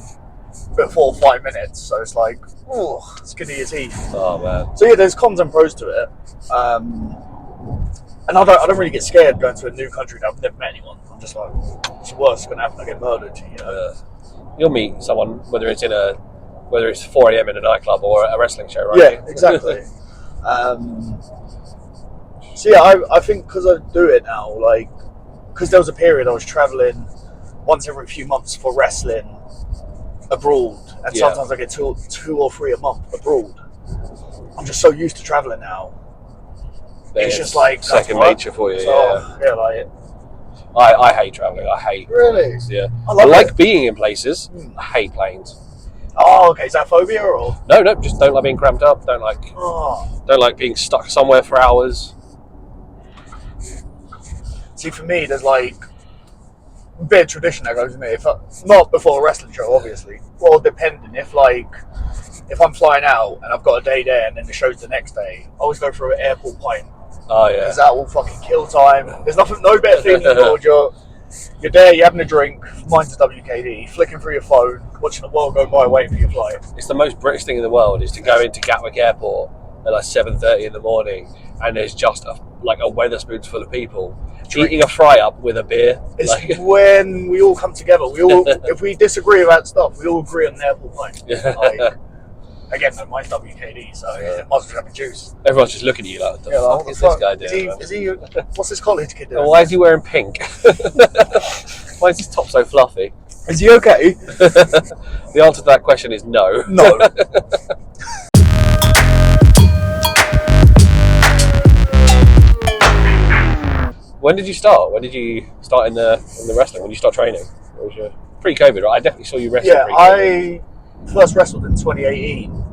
[SPEAKER 3] before 5 minutes. So it's like, oh, it's good to your teeth.
[SPEAKER 2] Oh man.
[SPEAKER 3] So yeah, there's cons and pros to it. And I don't really get scared going to a new country that I've never met anyone. I'm just like, it's the worst going to happen. I get murdered, you know.
[SPEAKER 2] You'll meet someone whether it's 4 a.m. in a nightclub or a wrestling show, right?
[SPEAKER 3] Yeah, exactly. So yeah, I think because I do it now, like, because there was a period I was traveling once every few months for wrestling abroad, and sometimes I get two or three a month abroad. I'm just so used to traveling now. It's just like
[SPEAKER 2] second nature for you.
[SPEAKER 3] So, yeah, like.
[SPEAKER 2] I hate travelling. I hate
[SPEAKER 3] Really?
[SPEAKER 2] planes, yeah.
[SPEAKER 3] I
[SPEAKER 2] like being in places. I hate planes.
[SPEAKER 3] Oh, okay. Is that phobia or?
[SPEAKER 2] No, just don't like being cramped up. Don't like being stuck somewhere for hours.
[SPEAKER 3] See, for me, there's like a bit of tradition that goes in me. Not before a wrestling show, obviously. Well, depending. If I'm flying out and I've got a day there and then the show's the next day, I always go for an airport pint.
[SPEAKER 2] Oh yeah.
[SPEAKER 3] Because that will fucking kill time. There's no better feeling in the world. You're there, you're having a drink, mine's a WKD, flicking through your phone, watching the world go by, waiting for your flight.
[SPEAKER 2] It's the most British thing in the world is to go into Gatwick Airport at like 7:30 in the morning and there's just a Wetherspoons full of people eating a fry up with a beer.
[SPEAKER 3] It's when we all come together. If we disagree about stuff, we all agree on an airport pint.
[SPEAKER 2] Yeah.
[SPEAKER 3] Again, no, mine's WKD, so it might as well have a juice.
[SPEAKER 2] Everyone's just looking at you like, what the fuck is this guy doing?
[SPEAKER 3] Is he what's this college kid doing?
[SPEAKER 2] Why is he wearing pink? Why is his top so fluffy?
[SPEAKER 3] Is he okay?
[SPEAKER 2] The answer to that question is no.
[SPEAKER 3] No.
[SPEAKER 2] When did you start? When did you start in the wrestling? When did you start training? What was your pre-COVID? Right? I definitely saw you wrestling.
[SPEAKER 3] Yeah, I first wrestled in 2018.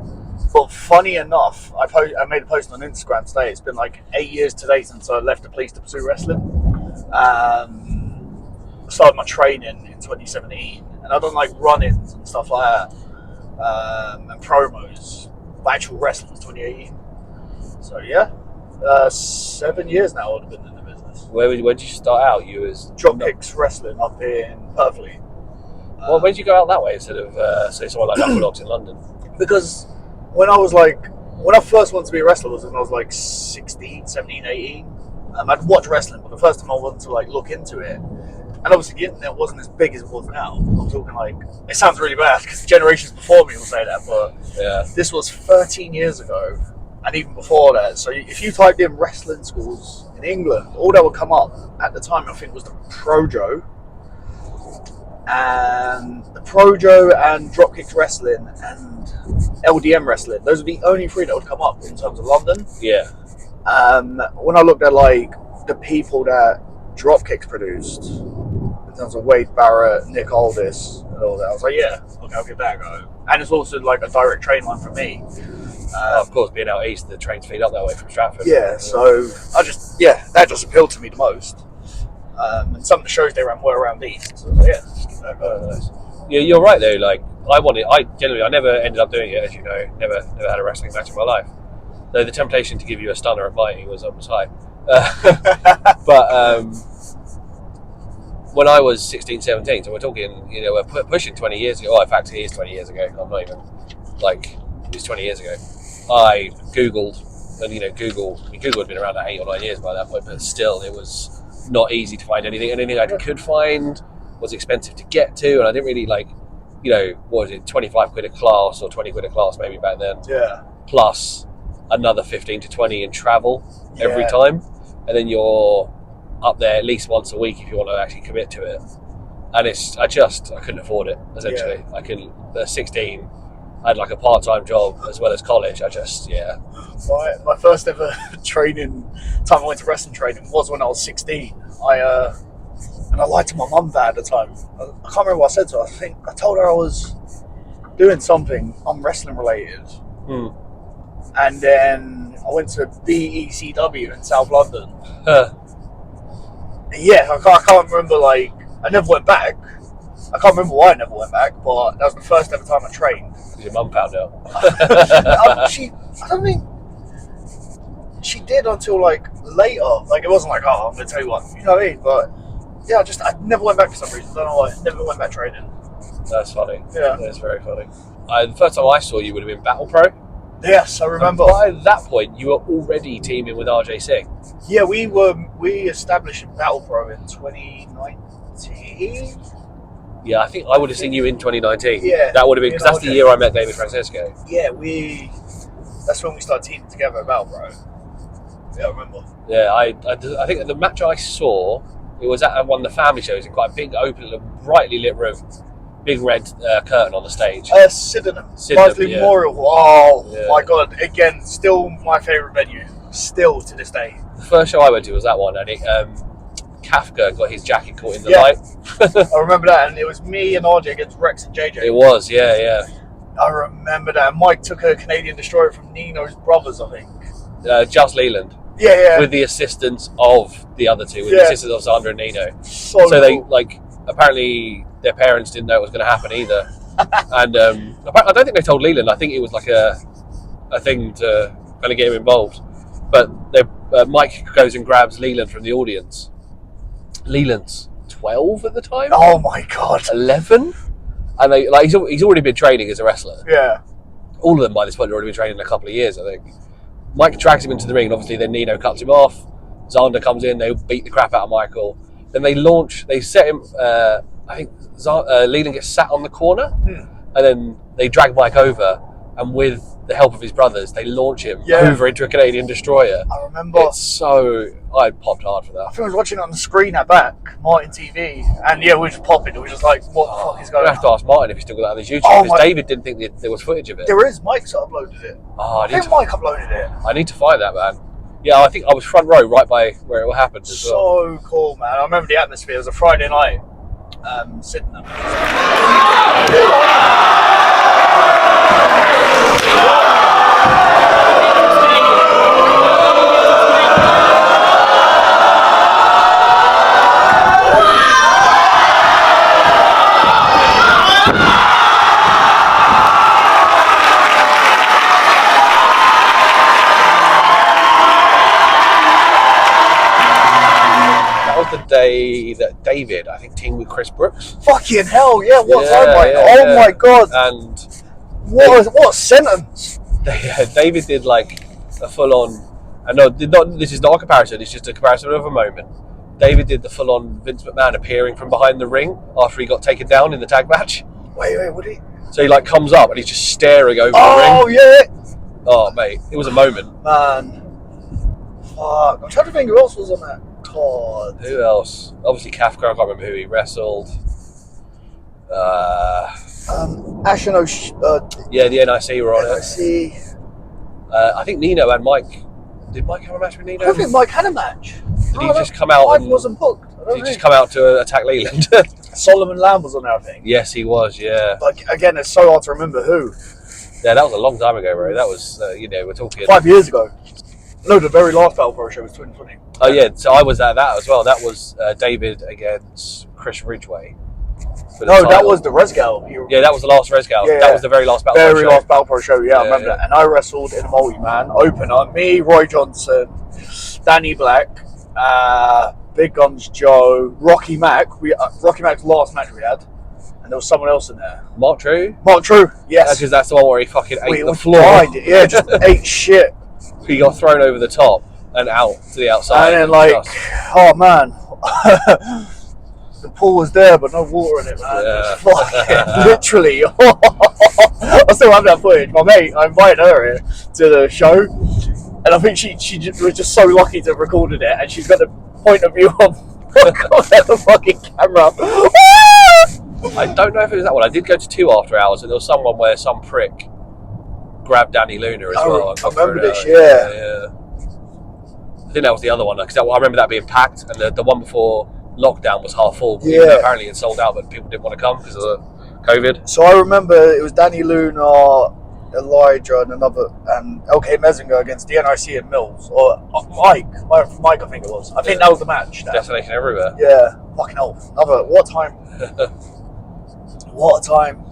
[SPEAKER 3] But funny enough, I made a post on Instagram today. It's been like 8 years today since I left the police to pursue wrestling. I started my training in 2017, and I've done like run-ins and stuff like that, and promos. But actual wrestling was 2018. So yeah, 7 years now I've been in the business.
[SPEAKER 4] Where did you start out? You was
[SPEAKER 3] Dropkicks wrestling up in Purfleet.
[SPEAKER 4] Well, where did you go out that way instead of say somewhere like Knuckle Dogs in London?
[SPEAKER 3] Because when I first wanted to be a wrestler was when I was like 16, 17, 18. I'd watch wrestling, but the first time I wanted to like look into it, and obviously the internet wasn't as big as it was now. I'm talking like, it sounds really bad because generations before me will say that, but
[SPEAKER 4] Yeah.
[SPEAKER 3] this was 13 years ago, and even before that. So if you typed in wrestling schools in England, all that would come up at the time, I think, was the Projo and Dropkicks Wrestling and LDM Wrestling. Those are the only three that would come up in terms of London.
[SPEAKER 4] Yeah.
[SPEAKER 3] When I looked at like the people that Dropkicks produced, in terms of Wade Barrett, Nick Aldis, and all that, I was like, yeah, okay, I'll give that a go. And it's also like a direct train line for me.
[SPEAKER 4] Of course, being out east, the trains feed up that way from Stratford.
[SPEAKER 3] Yeah, so that just appealed to me the most. And some of the shows they ran were around east. So I was like, yeah, just give that a go.
[SPEAKER 4] Nice. Yeah, you're right though. Like I never ended up doing it, as you know. Never had a wrestling match in my life. Though the temptation to give you a stunner at Mighty was high. But when I was 16, 17, so we're talking, we're pushing 20 years ago. Oh, in fact, it is 20 years ago. I'm not even, it was 20 years ago. I Googled, and Google had been around 8 or 9 years by that point, but still, it was not easy to find anything. And anything I could find was expensive to get to, and I didn't really what was it, 25 quid a class or 20 quid a class maybe back then. Yeah. Plus another 15 to 20 in travel every time, and then you're up there at least once a week if you want to actually commit to it. And I couldn't afford it, essentially. At 16, I had like a part-time job as well as college.
[SPEAKER 3] My first ever time I went to wrestling training was when I was 16. And I lied to my mum that at the time. I can't remember what I said to her. I think I told her I was doing something wrestling related. And then I went to BECW in South London. Yeah, I can't remember, I never went back. I can't remember why I never went back, but that was the first ever time I trained.
[SPEAKER 4] Your mum found out.
[SPEAKER 3] I don't think she did until later. It wasn't like, oh, I'm going to tell you what, you know what I mean? But yeah, I never went back for some reason. I don't know why. I never went back training.
[SPEAKER 4] That's funny.
[SPEAKER 3] Yeah.
[SPEAKER 4] That's very funny. The first time I saw you would have been Battle Pro.
[SPEAKER 3] Yes, I remember.
[SPEAKER 4] And by that point, you were already teaming with RJ Singh.
[SPEAKER 3] Yeah, we established Battle Pro in 2019.
[SPEAKER 4] Yeah, I think I would have seen you in 2019.
[SPEAKER 3] Yeah.
[SPEAKER 4] That would have been, because that's the year I met David Francisco.
[SPEAKER 3] Yeah, that's when we started teaming together at Battle Pro. Yeah, I remember.
[SPEAKER 4] Yeah, I think the match I saw, it was at one of the family shows in quite a big, open, brightly lit room. Big red curtain on the stage.
[SPEAKER 3] Sydenham Memorial. Oh, yeah. My God. Again, still my favourite venue. Still to this day.
[SPEAKER 4] The first show I went to was that one, and Kafka got his jacket caught in the light.
[SPEAKER 3] I remember that, and it was me and RJ against Rex and JJ.
[SPEAKER 4] It was, yeah.
[SPEAKER 3] I remember that. Mike took a Canadian destroyer from Nino's brothers, I think.
[SPEAKER 4] Just Leland.
[SPEAKER 3] Yeah.
[SPEAKER 4] With the assistance of the other two, with the assistance of Sandra and Nino. So
[SPEAKER 3] cool.
[SPEAKER 4] They, apparently their parents didn't know it was going to happen either. And I don't think they told Leland. I think it was like a thing to kind of get him involved. But Mike goes and grabs Leland from the audience. Leland's 12 at the time.
[SPEAKER 3] Oh my God.
[SPEAKER 4] 11, and he's already been training as a wrestler.
[SPEAKER 3] Yeah.
[SPEAKER 4] All of them by this point had already been training a couple of years, I think. Mike drags him into the ring, and obviously then Nino cuts him off. Xander comes in, they beat the crap out of Michael. Then they set him, I think Leland gets sat on the corner, and then they drag Mike over, and with the help of his brothers, they launch him over into a Canadian destroyer.
[SPEAKER 3] I remember.
[SPEAKER 4] I popped hard for that.
[SPEAKER 3] I think I was watching it on the screen at back, Martin TV, and we were just popping. It was just like, what the fuck is going on?
[SPEAKER 4] I have to ask Martin if he's still got that on his YouTube, because David didn't think there was footage of it.
[SPEAKER 3] There is. Mike's uploaded it. I think Mike uploaded it.
[SPEAKER 4] I need to find that, man. Yeah, I think I was front row right by where it happened as well.
[SPEAKER 3] So cool, man. I remember the atmosphere. It was a Friday night, Sydenham.
[SPEAKER 4] the day that David, I think, teamed with Chris Brooks.
[SPEAKER 3] Fucking hell, yeah, what
[SPEAKER 4] Yeah,
[SPEAKER 3] time, mate?
[SPEAKER 4] yeah,
[SPEAKER 3] Oh
[SPEAKER 4] yeah.
[SPEAKER 3] my god.
[SPEAKER 4] And
[SPEAKER 3] What a sentence.
[SPEAKER 4] David did like a full-on, and no, this is not a comparison, it's just a comparison of a moment. David did the full-on Vince McMahon appearing from behind the ring after he got taken down in the tag match.
[SPEAKER 3] Wait, what did he?
[SPEAKER 4] So he like comes up and he's just staring over the
[SPEAKER 3] Oh,
[SPEAKER 4] ring.
[SPEAKER 3] yeah.
[SPEAKER 4] Oh, mate, it was a moment.
[SPEAKER 3] Man. Fuck. I'm trying to think who else was on that card.
[SPEAKER 4] Who else? Obviously Kafka, I can't remember who he wrestled.
[SPEAKER 3] Ash and
[SPEAKER 4] Yeah, the NIC were on it.
[SPEAKER 3] NIC.
[SPEAKER 4] I think Nino and Mike. Did Mike have a match with Nino?
[SPEAKER 3] I don't think Mike had a match.
[SPEAKER 4] Did he just come out
[SPEAKER 3] Mike
[SPEAKER 4] and
[SPEAKER 3] wasn't booked. I
[SPEAKER 4] did
[SPEAKER 3] don't
[SPEAKER 4] he
[SPEAKER 3] know.
[SPEAKER 4] just come out to attack Leland?
[SPEAKER 3] Solomon Lamb was on there, I think.
[SPEAKER 4] Yes, he was. Yeah,
[SPEAKER 3] But again, it's so hard to remember who.
[SPEAKER 4] yeah, that was a long time ago, bro. That was we're talking
[SPEAKER 3] 5 years ago. No, the very last Battle Pro show was 2020.
[SPEAKER 4] Oh yeah, so I was at that as well. That was David against Chris Ridgway. for the
[SPEAKER 3] No, that
[SPEAKER 4] title.
[SPEAKER 3] was the Resgal.
[SPEAKER 4] Yeah, that was the last Resgal.
[SPEAKER 3] Yeah,
[SPEAKER 4] that was the very last battle.
[SPEAKER 3] Very last Battle Pro show, yeah, I remember
[SPEAKER 4] yeah.
[SPEAKER 3] that. And I wrestled in a multi-man opener. Me, Roy Johnson, Danny Black, Big Guns Joe, Rocky Mac. Rocky Mac's last match we had. And there was someone else in there.
[SPEAKER 4] Mark True?
[SPEAKER 3] Mark True, yes.
[SPEAKER 4] Because that's the one where he fucking ate the floor.
[SPEAKER 3] Yeah, just ate shit.
[SPEAKER 4] He got thrown over the top and out to the outside.
[SPEAKER 3] And then oh man. The pool was there, but no water in it, man.
[SPEAKER 4] Yeah.
[SPEAKER 3] Fucking literally. I still have that footage. My mate, I invited her here to the show, and I think she was just so lucky to have recorded it, and she's got the point of view of the fucking camera.
[SPEAKER 4] I don't know if it was that one. I did go to 2 after hours, and there was someone where some prick grabbed Danny Luna as well.
[SPEAKER 3] I remember this,
[SPEAKER 4] yeah. I think that was the other one, because I remember that being packed, and the one before lockdown was half full.
[SPEAKER 3] Yeah.
[SPEAKER 4] Even though apparently it sold out, but people didn't want to come because of the COVID.
[SPEAKER 3] So I remember it was Danny Luna, Elijah, and LK Messinger against DNIC and Mills, or Mike, I think it was. I think that was the match.
[SPEAKER 4] Destination Everywhere.
[SPEAKER 3] Yeah, fucking hell. What a time. What a time.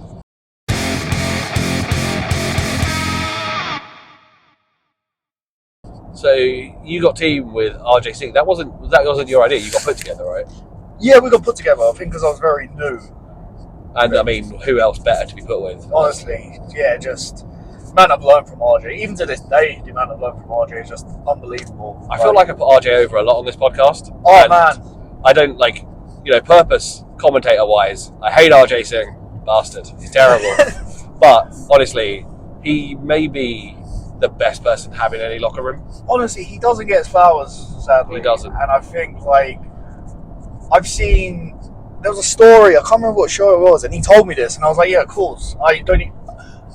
[SPEAKER 4] So you got teamed with RJ Singh. That wasn't your idea. You got put together, right?
[SPEAKER 3] Yeah, we got put together, I think, because I was very new.
[SPEAKER 4] And I mean, who else better to be put with?
[SPEAKER 3] Honestly, yeah, just man, I've learned from RJ. Even to this day, the amount I've learned from RJ is just unbelievable.
[SPEAKER 4] I feel like I put RJ over a lot on this podcast.
[SPEAKER 3] Oh
[SPEAKER 4] and
[SPEAKER 3] man,
[SPEAKER 4] I don't purpose commentator wise. I hate RJ Singh, bastard. He's terrible. But honestly, he may be the best person having any locker room.
[SPEAKER 3] honestly, he doesn't get his flowers, sadly.
[SPEAKER 4] He doesn't.
[SPEAKER 3] And I think I've seen. There was a story. I can't remember what show it was, and he told me this, and I was like, "Yeah, of course.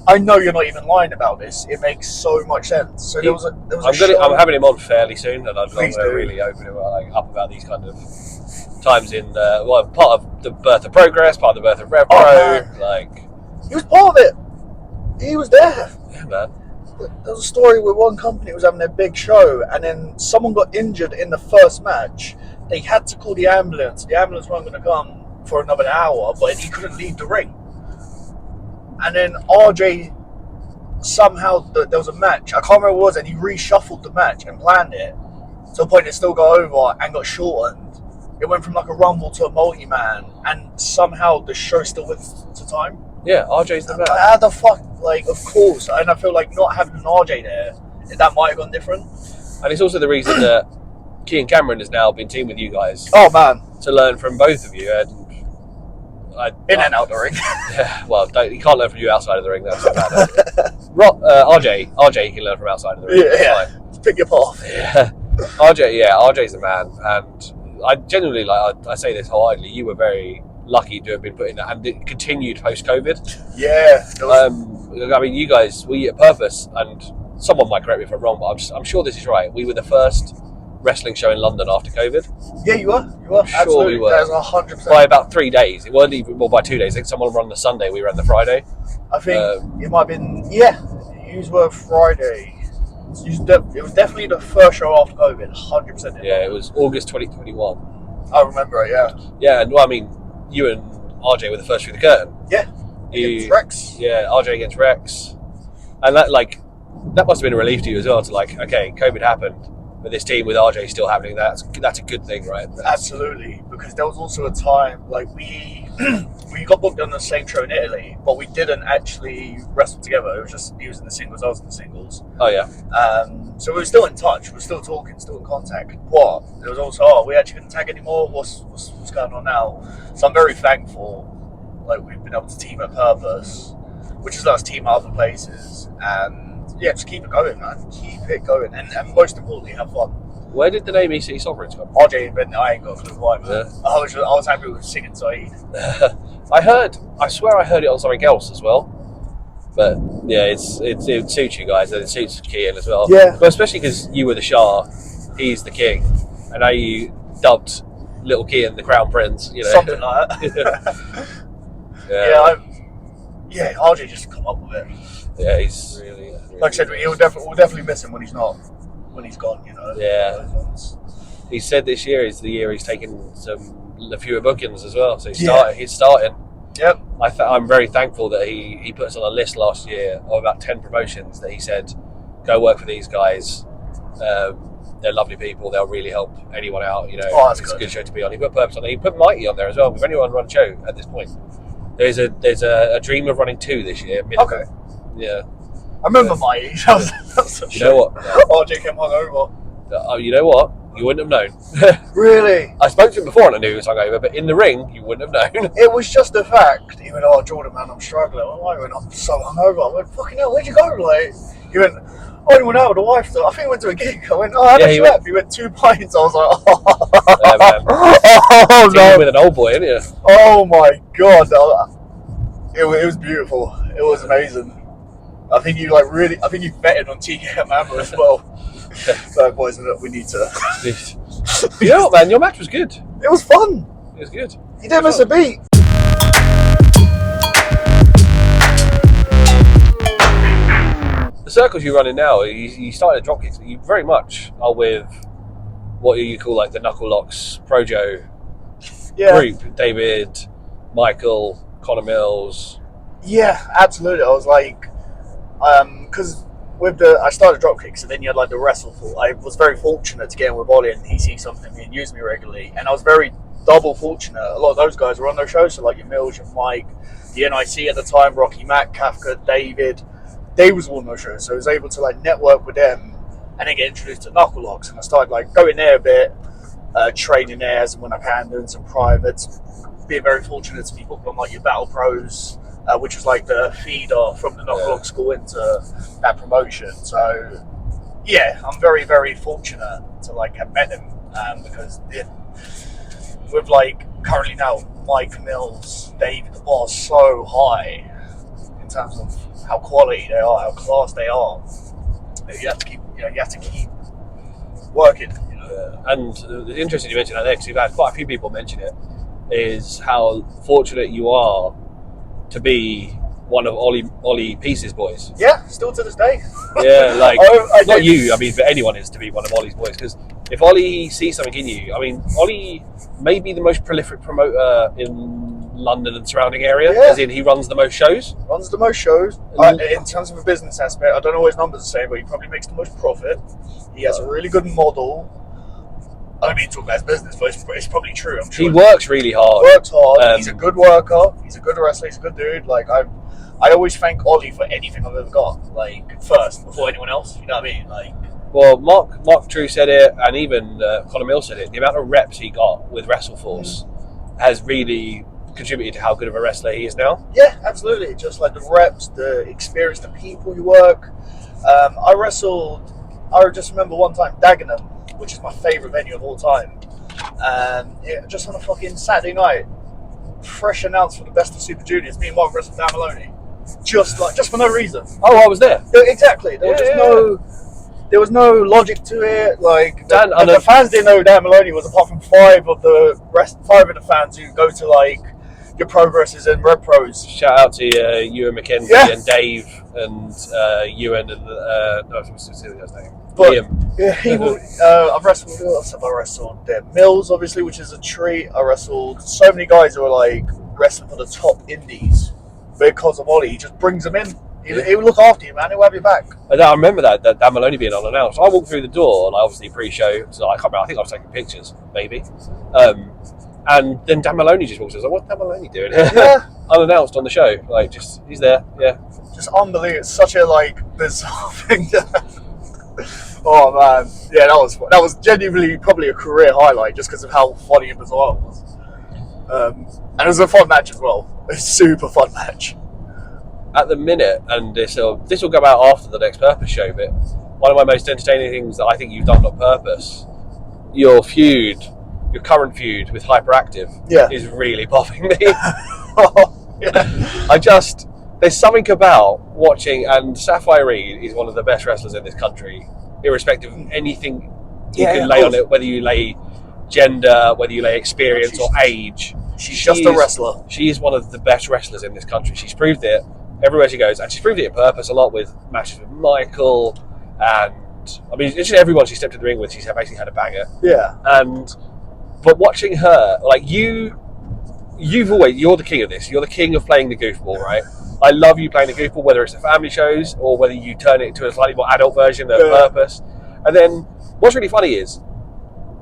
[SPEAKER 3] I know you're not even lying about this. It makes so much sense." So there was a show.
[SPEAKER 4] I'm having him on fairly soon, and I'd love
[SPEAKER 3] Please
[SPEAKER 4] to
[SPEAKER 3] do.
[SPEAKER 4] really open him up about these kind of times in part of the birth of progress, part of the birth of Rev Pro.
[SPEAKER 3] man. He was part of it. He was there.
[SPEAKER 4] Yeah, man.
[SPEAKER 3] There was a story where one company was having their big show, and then someone got injured in the first match. They had to call the ambulance. The ambulance wasn't going to come for another hour, but he couldn't leave the ring. And then RJ somehow there was a match. I can't remember what it was, and he reshuffled the match and planned it to the point it still got over and got shortened. It went from like a rumble to a multi-man, and somehow the show still went to time.
[SPEAKER 4] Yeah, RJ's the man.
[SPEAKER 3] How the fuck? Of course. And I feel like not having an RJ there, that might have gone different.
[SPEAKER 4] And it's also the reason that Kean Cameron has now been teamed with you guys
[SPEAKER 3] Oh man,
[SPEAKER 4] to learn from both of you. And
[SPEAKER 3] in and out the ring.
[SPEAKER 4] Yeah, well, he can't learn from you outside of the ring. That's so bad. RJ can learn from outside of the ring.
[SPEAKER 3] Yeah. Pick your path.
[SPEAKER 4] Yeah. RJ's the man, and I genuinely I say this wholeheartedly. You were very lucky to have been put in that, and it continued post-COVID.
[SPEAKER 3] Yeah.
[SPEAKER 4] I mean, you guys, we at Purpose, and someone might correct me if I'm wrong, but I'm sure this is right. We were the first wrestling show in London after COVID.
[SPEAKER 3] Yeah, you were. You were.
[SPEAKER 4] Sure,
[SPEAKER 3] Absolutely.
[SPEAKER 4] we were.
[SPEAKER 3] That was 100%.
[SPEAKER 4] By about 3 days. It wasn't even by 2 days. I think someone ran the Sunday, we ran the Friday.
[SPEAKER 3] I think it might have been. Yeah, you were Friday. It was definitely the first show after COVID. 100%.
[SPEAKER 4] Yeah, it was August 2021.
[SPEAKER 3] I remember it. Yeah.
[SPEAKER 4] Yeah, and I mean, you and RJ were the first through the curtain.
[SPEAKER 3] Yeah. Against Rex.
[SPEAKER 4] Yeah, RJ against Rex, and that must have been a relief to you as well. To okay, COVID happened. But this team with RJ still happening, that's a good thing, right?
[SPEAKER 3] Absolutely, because there was also a time like we got booked on the same show in Italy, but we didn't actually wrestle together. It was just he was in the singles, I was in the singles.
[SPEAKER 4] Oh yeah.
[SPEAKER 3] So we were still in touch, we were still talking, still in contact. But there was also, we actually couldn't tag anymore. What's going on now? So I'm very thankful. Like we've been able to team at purpose, which has let us team at other places, and yeah, just keep it going, man. Keep it going, and most importantly, have fun.
[SPEAKER 4] Where did the name EC Sovereigns come from?
[SPEAKER 3] RJ, but I ain't got a clue why, man.
[SPEAKER 4] Yeah.
[SPEAKER 3] I was happy with singing Saeed.
[SPEAKER 4] I swear I heard it on something else as well. But yeah, it suits you guys, and it suits Kian as well.
[SPEAKER 3] Yeah.
[SPEAKER 4] But especially because you were the Shah, he's the king, and now you dubbed little Kian the Crown Prince. You know,
[SPEAKER 3] Something like that. Yeah, RJ just come up with it.
[SPEAKER 4] Yeah, he's really
[SPEAKER 3] Like I said, we'll definitely miss him when he's gone. You know.
[SPEAKER 4] Yeah.
[SPEAKER 3] Those ones.
[SPEAKER 4] He said this year is the year he's taken a few bookings as well. So he's starting.
[SPEAKER 3] Yep.
[SPEAKER 4] I'm very thankful that he put us on a list last year of about 10 promotions that he said, go work for these guys. They're lovely people. They'll really help anyone out. You know, it's a good show to be on. He put Purpose on there. He put Mighty on there as well. We've only run a show at this point. There's a dream of running 2 this year. Minimum.
[SPEAKER 3] Okay.
[SPEAKER 4] Yeah.
[SPEAKER 3] I remember Mighty.
[SPEAKER 4] You know what?
[SPEAKER 3] RJ came hungover.
[SPEAKER 4] Oh, you know what? You wouldn't have known.
[SPEAKER 3] Really?
[SPEAKER 4] I spoke to him before and I knew he was hungover, but in the ring, you wouldn't have known.
[SPEAKER 3] It was just a fact. He went, "Oh, Jordan, man, I'm struggling." I went, "I'm so hungover." I went, "Fucking hell, where'd you go?" Like, he went, "Oh, he went out with the wife. I think he went to a gig." I went, "Oh, I had a schlep." He went 2 pints. I was like, "Oh,
[SPEAKER 4] yeah, man.
[SPEAKER 3] Oh no!"
[SPEAKER 4] With an old boy, isn't you?
[SPEAKER 3] Oh my god, it was beautiful. It was amazing. I think you betted on TK Mamba as well. So, boys, we need to.
[SPEAKER 4] You know what, man? Your match was good.
[SPEAKER 3] It was fun.
[SPEAKER 4] It was good.
[SPEAKER 3] You didn't miss a beat.
[SPEAKER 4] The circles you're running now, you started at Dropkicks. You very much are with what you call like the Knuckle Locks Projo group. David, Michael, Connor Mills.
[SPEAKER 3] Yeah, absolutely. I was like, because I started Dropkicks, and then you had like the Wrestle. I was very fortunate to get in with Ollie, and he sees something in me and used me regularly. And I was very double fortunate. A lot of those guys were on those shows, so like your Mills, your Mike, the NIC at the time, Rocky Mac, Kafka, David. They was all on those shows, so I was able to like network with them and then get introduced to Knuckle Locks. And I started like going there a bit, training there as and when I can, doing some privates. Being very fortunate to be booked on like your Battle Pros, which was like the feeder from the Knuckle Lock school into that promotion. So yeah, I'm very, very fortunate to like have met them because with like currently now Mike Mills, Dave, the bar is so high in terms of how quality they are, how class they are. You have to keep working. You know?
[SPEAKER 4] And it's interesting you mentioned that there because you've had quite a few people mention it. Is how fortunate you are to be one of Ollie Peace's boys.
[SPEAKER 3] Yeah, still to this day.
[SPEAKER 4] Yeah, like not you. I mean, but anyone is to be one of Ollie's boys because if Ollie sees something in you, I mean, Ollie may be the most prolific promoter in London and surrounding area, as in he runs the most shows.
[SPEAKER 3] Runs the most shows. In terms of a business aspect, I don't know what his numbers are saying, but he probably makes the most profit. He has a really good model. I don't mean to talk about his business, but it's probably true. I'm sure
[SPEAKER 4] he works really hard.
[SPEAKER 3] Works hard. He's a good worker. He's a good wrestler. He's a good dude. Like I always thank Ollie for anything I've ever got. Like first, before anyone else. You know what I mean? Like.
[SPEAKER 4] Well, Mark True said it, and even Connor Mills said it. The amount of reps he got with WrestleForce has really contributed to how good of a wrestler he is now.
[SPEAKER 3] Yeah, absolutely. Just like the reps, the experience, the people you work. I wrestled. I just remember one time Dagenham, which is my favourite venue of all time. Just on a fucking Saturday night, fresh announced for the Best of Super Juniors, me and Mark wrestled Dan Maloney. Just for no reason.
[SPEAKER 4] Oh, I was there.
[SPEAKER 3] Exactly. There was no logic to it. Like the fans didn't know who Dan Maloney was, apart from five of the fans who go to like your Progresses and Red Pros.
[SPEAKER 4] Shout out to Ewan McKenzie and Dave and Ewan and what's his name? Liam.
[SPEAKER 3] Yeah, I've wrestled. What else have I wrestled? Mills, obviously, which is a treat. I wrestled so many guys who are like wrestling for the top indies because of Ollie. He just brings them in. He would look after you, man. He'll have your back.
[SPEAKER 4] I remember that Dan Maloney being unannounced. I walked through the door, and I obviously pre-show, so I can't remember. I think I was taking pictures, maybe. And then Dan Maloney just walks in. I was like, what's Dan Maloney doing here?
[SPEAKER 3] Yeah.
[SPEAKER 4] Unannounced on the show. Like, just, he's there, yeah.
[SPEAKER 3] Just unbelievable. It's such a, like, bizarre thing to Oh, man. Yeah, that was genuinely probably a career highlight just because of how funny and bizarre it was. And it was a fun match as well. A super fun match.
[SPEAKER 4] At the minute, and this will go out after the next Purpose show, but one of my most entertaining things that I think you've done on purpose, your current feud with Hyperactive, is really popping me. There's something about watching, and Sapphire Reed is one of the best wrestlers in this country, irrespective of anything you can lay on it, whether you lay gender, whether you lay experience or age.
[SPEAKER 3] She's just a wrestler.
[SPEAKER 4] She is one of the best wrestlers in this country. She's proved it everywhere she goes, and she's proved it in Purpose a lot with matches with Michael, and I mean, literally everyone she stepped in the ring with, she's basically had a banger.
[SPEAKER 3] Yeah.
[SPEAKER 4] But watching her, like you're the king of this. You're the king of playing the goofball, right? I love you playing the goofball, whether it's the family shows or whether you turn it into a slightly more adult version of Purpose. And then what's really funny is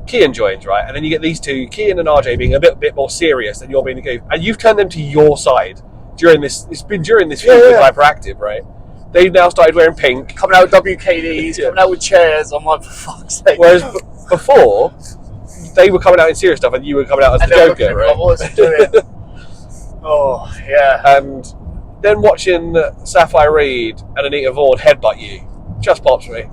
[SPEAKER 4] Kian joins, right? And then you get these two, Kian and RJ, being a bit more serious than you're being the goof, and you've turned them to your side during this. It's been during this feud with Hyperactive, right? They've now started wearing pink,
[SPEAKER 3] coming out with WKDs, coming out with chairs. I'm like, for fuck's sake.
[SPEAKER 4] Whereas before, they were coming out in serious stuff, and you were coming out as the Joker, right?
[SPEAKER 3] What's he doing? Oh yeah.
[SPEAKER 4] And then watching Sapphire Reed and Anita Vaughan headbutt you just pops me.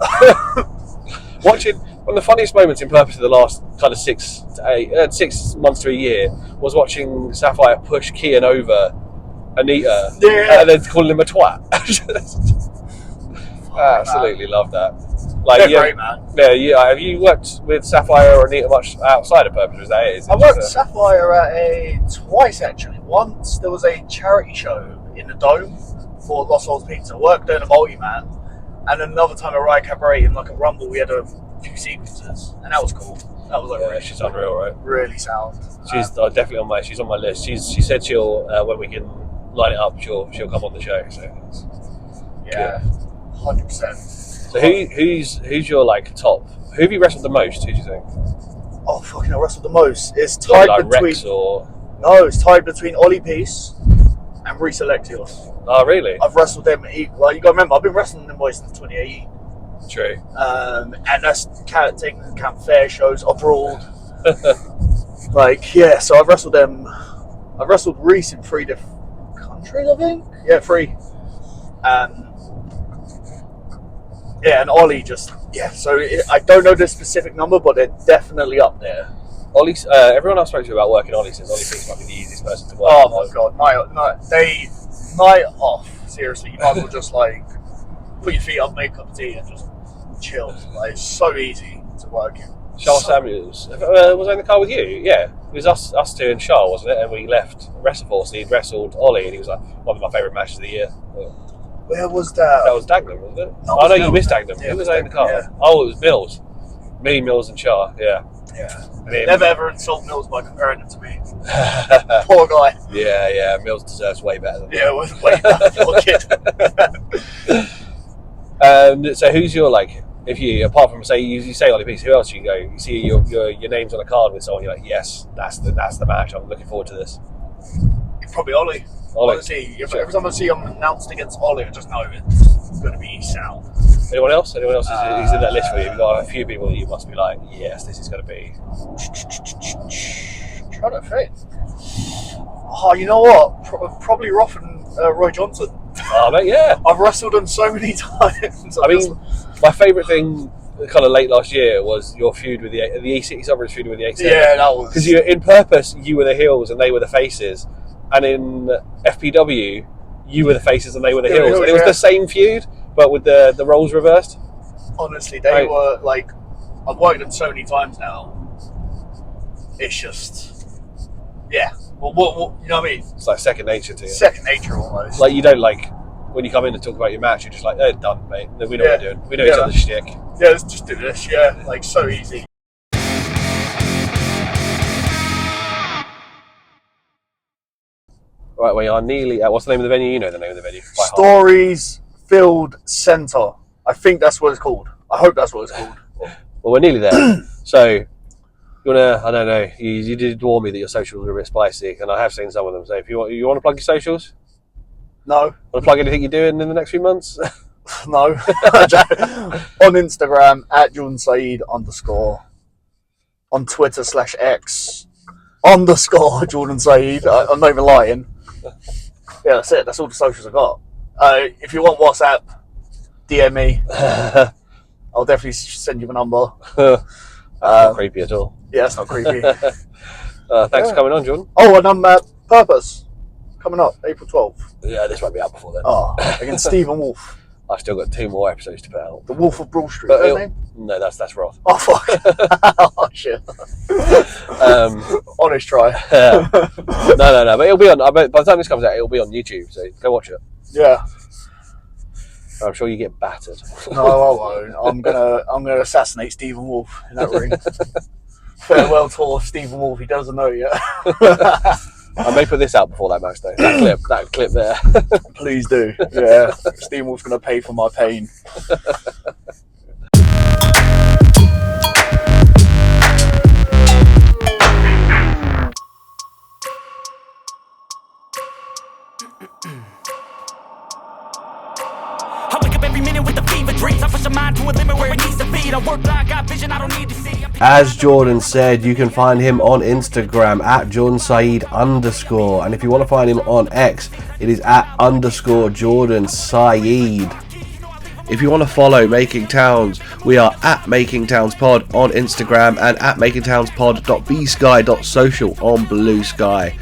[SPEAKER 4] Watching one of the funniest moments in Purpose of the last kind of 6 months to a year was watching Sapphire push Kian over Anita and then calling him a twat. Absolutely love that. Like,
[SPEAKER 3] they're great, man.
[SPEAKER 4] Yeah. Have you worked with Sapphire or Anita much outside of Purpose? Is that it?
[SPEAKER 3] I worked with Sapphire twice actually. Once there was a charity show in the Dome for Lost Souls Pizza. I worked doing a multi-man, and another time at Riot Cabaret in like a rumble we had a few sequences, and that was cool. That was like really
[SPEAKER 4] she's unreal, right?
[SPEAKER 3] Really sound.
[SPEAKER 4] She's definitely on my list. She said she'll when we can line it up, she'll come on the show. So
[SPEAKER 3] yeah, 100%.
[SPEAKER 4] So who's your like top? Who have you wrestled the most? Who do you think?
[SPEAKER 3] Oh fucking! I wrestled the most. It's tied
[SPEAKER 4] like
[SPEAKER 3] between
[SPEAKER 4] Rex or
[SPEAKER 3] no, it's tied between Ollie Peace and Reese Alexios.
[SPEAKER 4] Oh really?
[SPEAKER 3] I've wrestled them equal. You got to remember, I've been wrestling them boys since 2018.
[SPEAKER 4] True.
[SPEAKER 3] And that's taking the camp fair shows abroad. Like yeah, so I've wrestled them. I've wrestled Reese in 3 different countries, I think. Yeah, 3. Yeah, and Ollie just so I don't know the specific number, but they're definitely up there.
[SPEAKER 4] Ollie, everyone I've spoken to about working Ollie says Ollie Peace might be the easiest person to work.
[SPEAKER 3] Oh my god, night off. Seriously, you might as well just like put your feet up, make a cup of tea, and just chill. Like it's so easy to work in.
[SPEAKER 4] Charles Samuels was I in the car with you? Yeah, it was us two and Charles, wasn't it? And we left WrestleForce, and he'd wrestled Ollie, and he was like one of my favourite matches of the year.
[SPEAKER 3] Where was that?
[SPEAKER 4] That was Dagenham, wasn't it?
[SPEAKER 3] No,
[SPEAKER 4] oh no, you missed Dagenham.
[SPEAKER 3] Yeah,
[SPEAKER 4] Who was I in the car?
[SPEAKER 3] Yeah.
[SPEAKER 4] Oh, it was Mills. Me, Mills, and Char. Yeah.
[SPEAKER 3] Never ever insult Mills by comparing him to me. Poor guy.
[SPEAKER 4] Yeah. Mills deserves way better than that.
[SPEAKER 3] Yeah, way better. Poor kid.
[SPEAKER 4] So who's your like? If you apart from say you say Ollie Peace, who else you go? You see your name's on a card with someone. You're like, yes, that's the match. I'm looking forward to this.
[SPEAKER 3] Probably Ollie. Honestly, every time I see him announced against Ollie, I just know it's going to be sound.
[SPEAKER 4] Anyone else? Anyone else who's in that list for you? You've got a few people that you must be like, yes, this is going to be.
[SPEAKER 3] Trying to think. Oh, you know what? Probably Roth and Roy Johnson.
[SPEAKER 4] Oh, mate, yeah.
[SPEAKER 3] I've wrestled them so many times.
[SPEAKER 4] I mean, my favourite thing, kind of late last year, was your feud with the E6 Sovereign's feud with the 8-7.
[SPEAKER 3] Yeah, that was
[SPEAKER 4] because in Purpose you were the heels and they were the faces, and in FPW you were the faces and they were the heels. And it was the same feud, but with the roles reversed.
[SPEAKER 3] Honestly, they were like, I've worked them so many times now. It's just, yeah. Well, you know what I mean?
[SPEAKER 4] It's like second nature to you.
[SPEAKER 3] Second nature almost.
[SPEAKER 4] Like you don't like when you come in to talk about your match, you're just like, they're done, mate. We know what we're doing. We know each other's shtick.
[SPEAKER 3] Yeah, let's just do this. Yeah, like so easy.
[SPEAKER 4] Right, we are nearly. What's the name of the venue? You know the name of the venue. By heart.
[SPEAKER 3] Stories Field Centre. I think that's what it's called. I hope that's what it's called.
[SPEAKER 4] Well, we're nearly there. So, you wanna? I don't know. You did warn me that your socials are a bit spicy, and I have seen some of them. So, if you want to plug your socials,
[SPEAKER 3] No.
[SPEAKER 4] want to plug anything you're doing in the next few months?
[SPEAKER 3] No. On Instagram at Jordan Saeed _ on Twitter /X _ Jordan Saeed. I'm not even lying. Yeah, that's it. That's all the socials I got. If you want WhatsApp, DM me. I'll definitely send you my number.
[SPEAKER 4] That's not creepy at all.
[SPEAKER 3] Yeah, that's not creepy.
[SPEAKER 4] Thanks for coming on, Jordan.
[SPEAKER 3] Oh, and I'm Purpose coming up April 12th.
[SPEAKER 4] Yeah, this won't be out before then.
[SPEAKER 3] Oh, against Stephen Wolf.
[SPEAKER 4] I've still got 2 more episodes to put out.
[SPEAKER 3] The Wolf of Broad Street.
[SPEAKER 4] But
[SPEAKER 3] Is that his name?
[SPEAKER 4] No, that's Roth.
[SPEAKER 3] Oh, fuck. Oh, shit. Honest try.
[SPEAKER 4] No. But it'll be on. By the time this comes out, it'll be on YouTube. So go watch it.
[SPEAKER 3] Yeah.
[SPEAKER 4] I'm sure you get battered.
[SPEAKER 3] No, I won't. I'm gonna assassinate Stephen Wolf in that ring. Farewell tour of Stephen Wolf. He doesn't know yet.
[SPEAKER 4] I may put this out before that match though. That clip there.
[SPEAKER 3] Please do. Yeah. Stephen Wolf's gonna pay for my pain.
[SPEAKER 1] I wake up every minute with the fever dreams. I push my mind to a limit where it needs to be. I work like I got vision I don't need to see.
[SPEAKER 2] As Jordan said, you can find him on Instagram at Jordan Saeed _ and if you want to find him on X, it is at _ Jordan Saeed. If you want to follow Making Towns, we are at Making Towns Pod on Instagram and at makingtownspod.bsky.social on Blue Sky.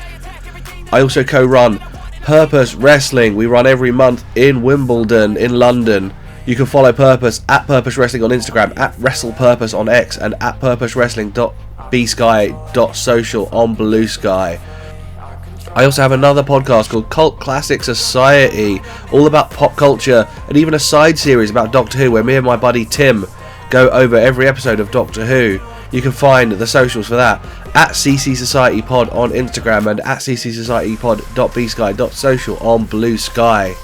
[SPEAKER 2] I also co-run Purpose Wrestling. We run every month in Wimbledon in London. You can follow Purpose at Purpose Wrestling on Instagram, at WrestlePurpose on X, and at purposewrestling.bsky.social on Blue Sky. I also have another podcast called Cult Classic Society, all about pop culture, and even a side series about Doctor Who where me and my buddy Tim go over every episode of Doctor Who. You can find the socials for that at CC Society Pod on Instagram and at ccsocietypod.bsky.social on Blue Sky.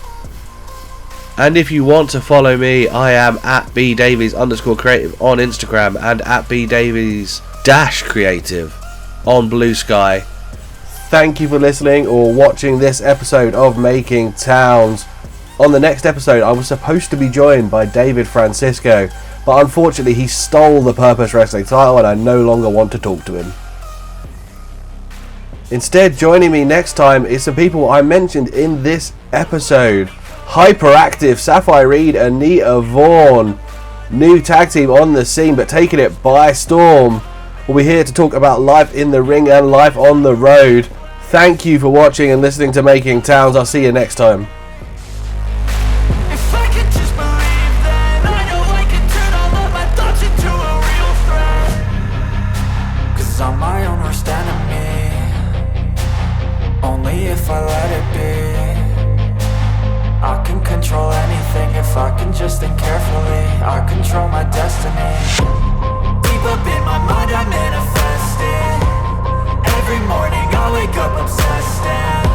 [SPEAKER 2] And if you want to follow me, I am at bdavies _ creative on Instagram and at bdavies -creative on Blue Sky. Thank you for listening or watching this episode of Making Towns. On the next episode, I was supposed to be joined by David Francisco, but unfortunately he stole the Purpose Wrestling title and I no longer want to talk to him. Instead, joining me next time is some people I mentioned in this episode. Hyperactive Sapphire Reed and Nita Vaughn. New tag team on the scene but taking it by storm. We'll be here to talk about life in the ring and life on the road. Thank you for watching and listening to Making Towns. I'll see you next time.
[SPEAKER 1] If I could just believe that, I know I could turn all of my thoughts into a real threat. 'Cause I'm my own worst enemy, only if I let it be. I can control anything if I can just think carefully. I control my destiny. Deep up in my mind I manifest it. Every morning I wake up obsessed and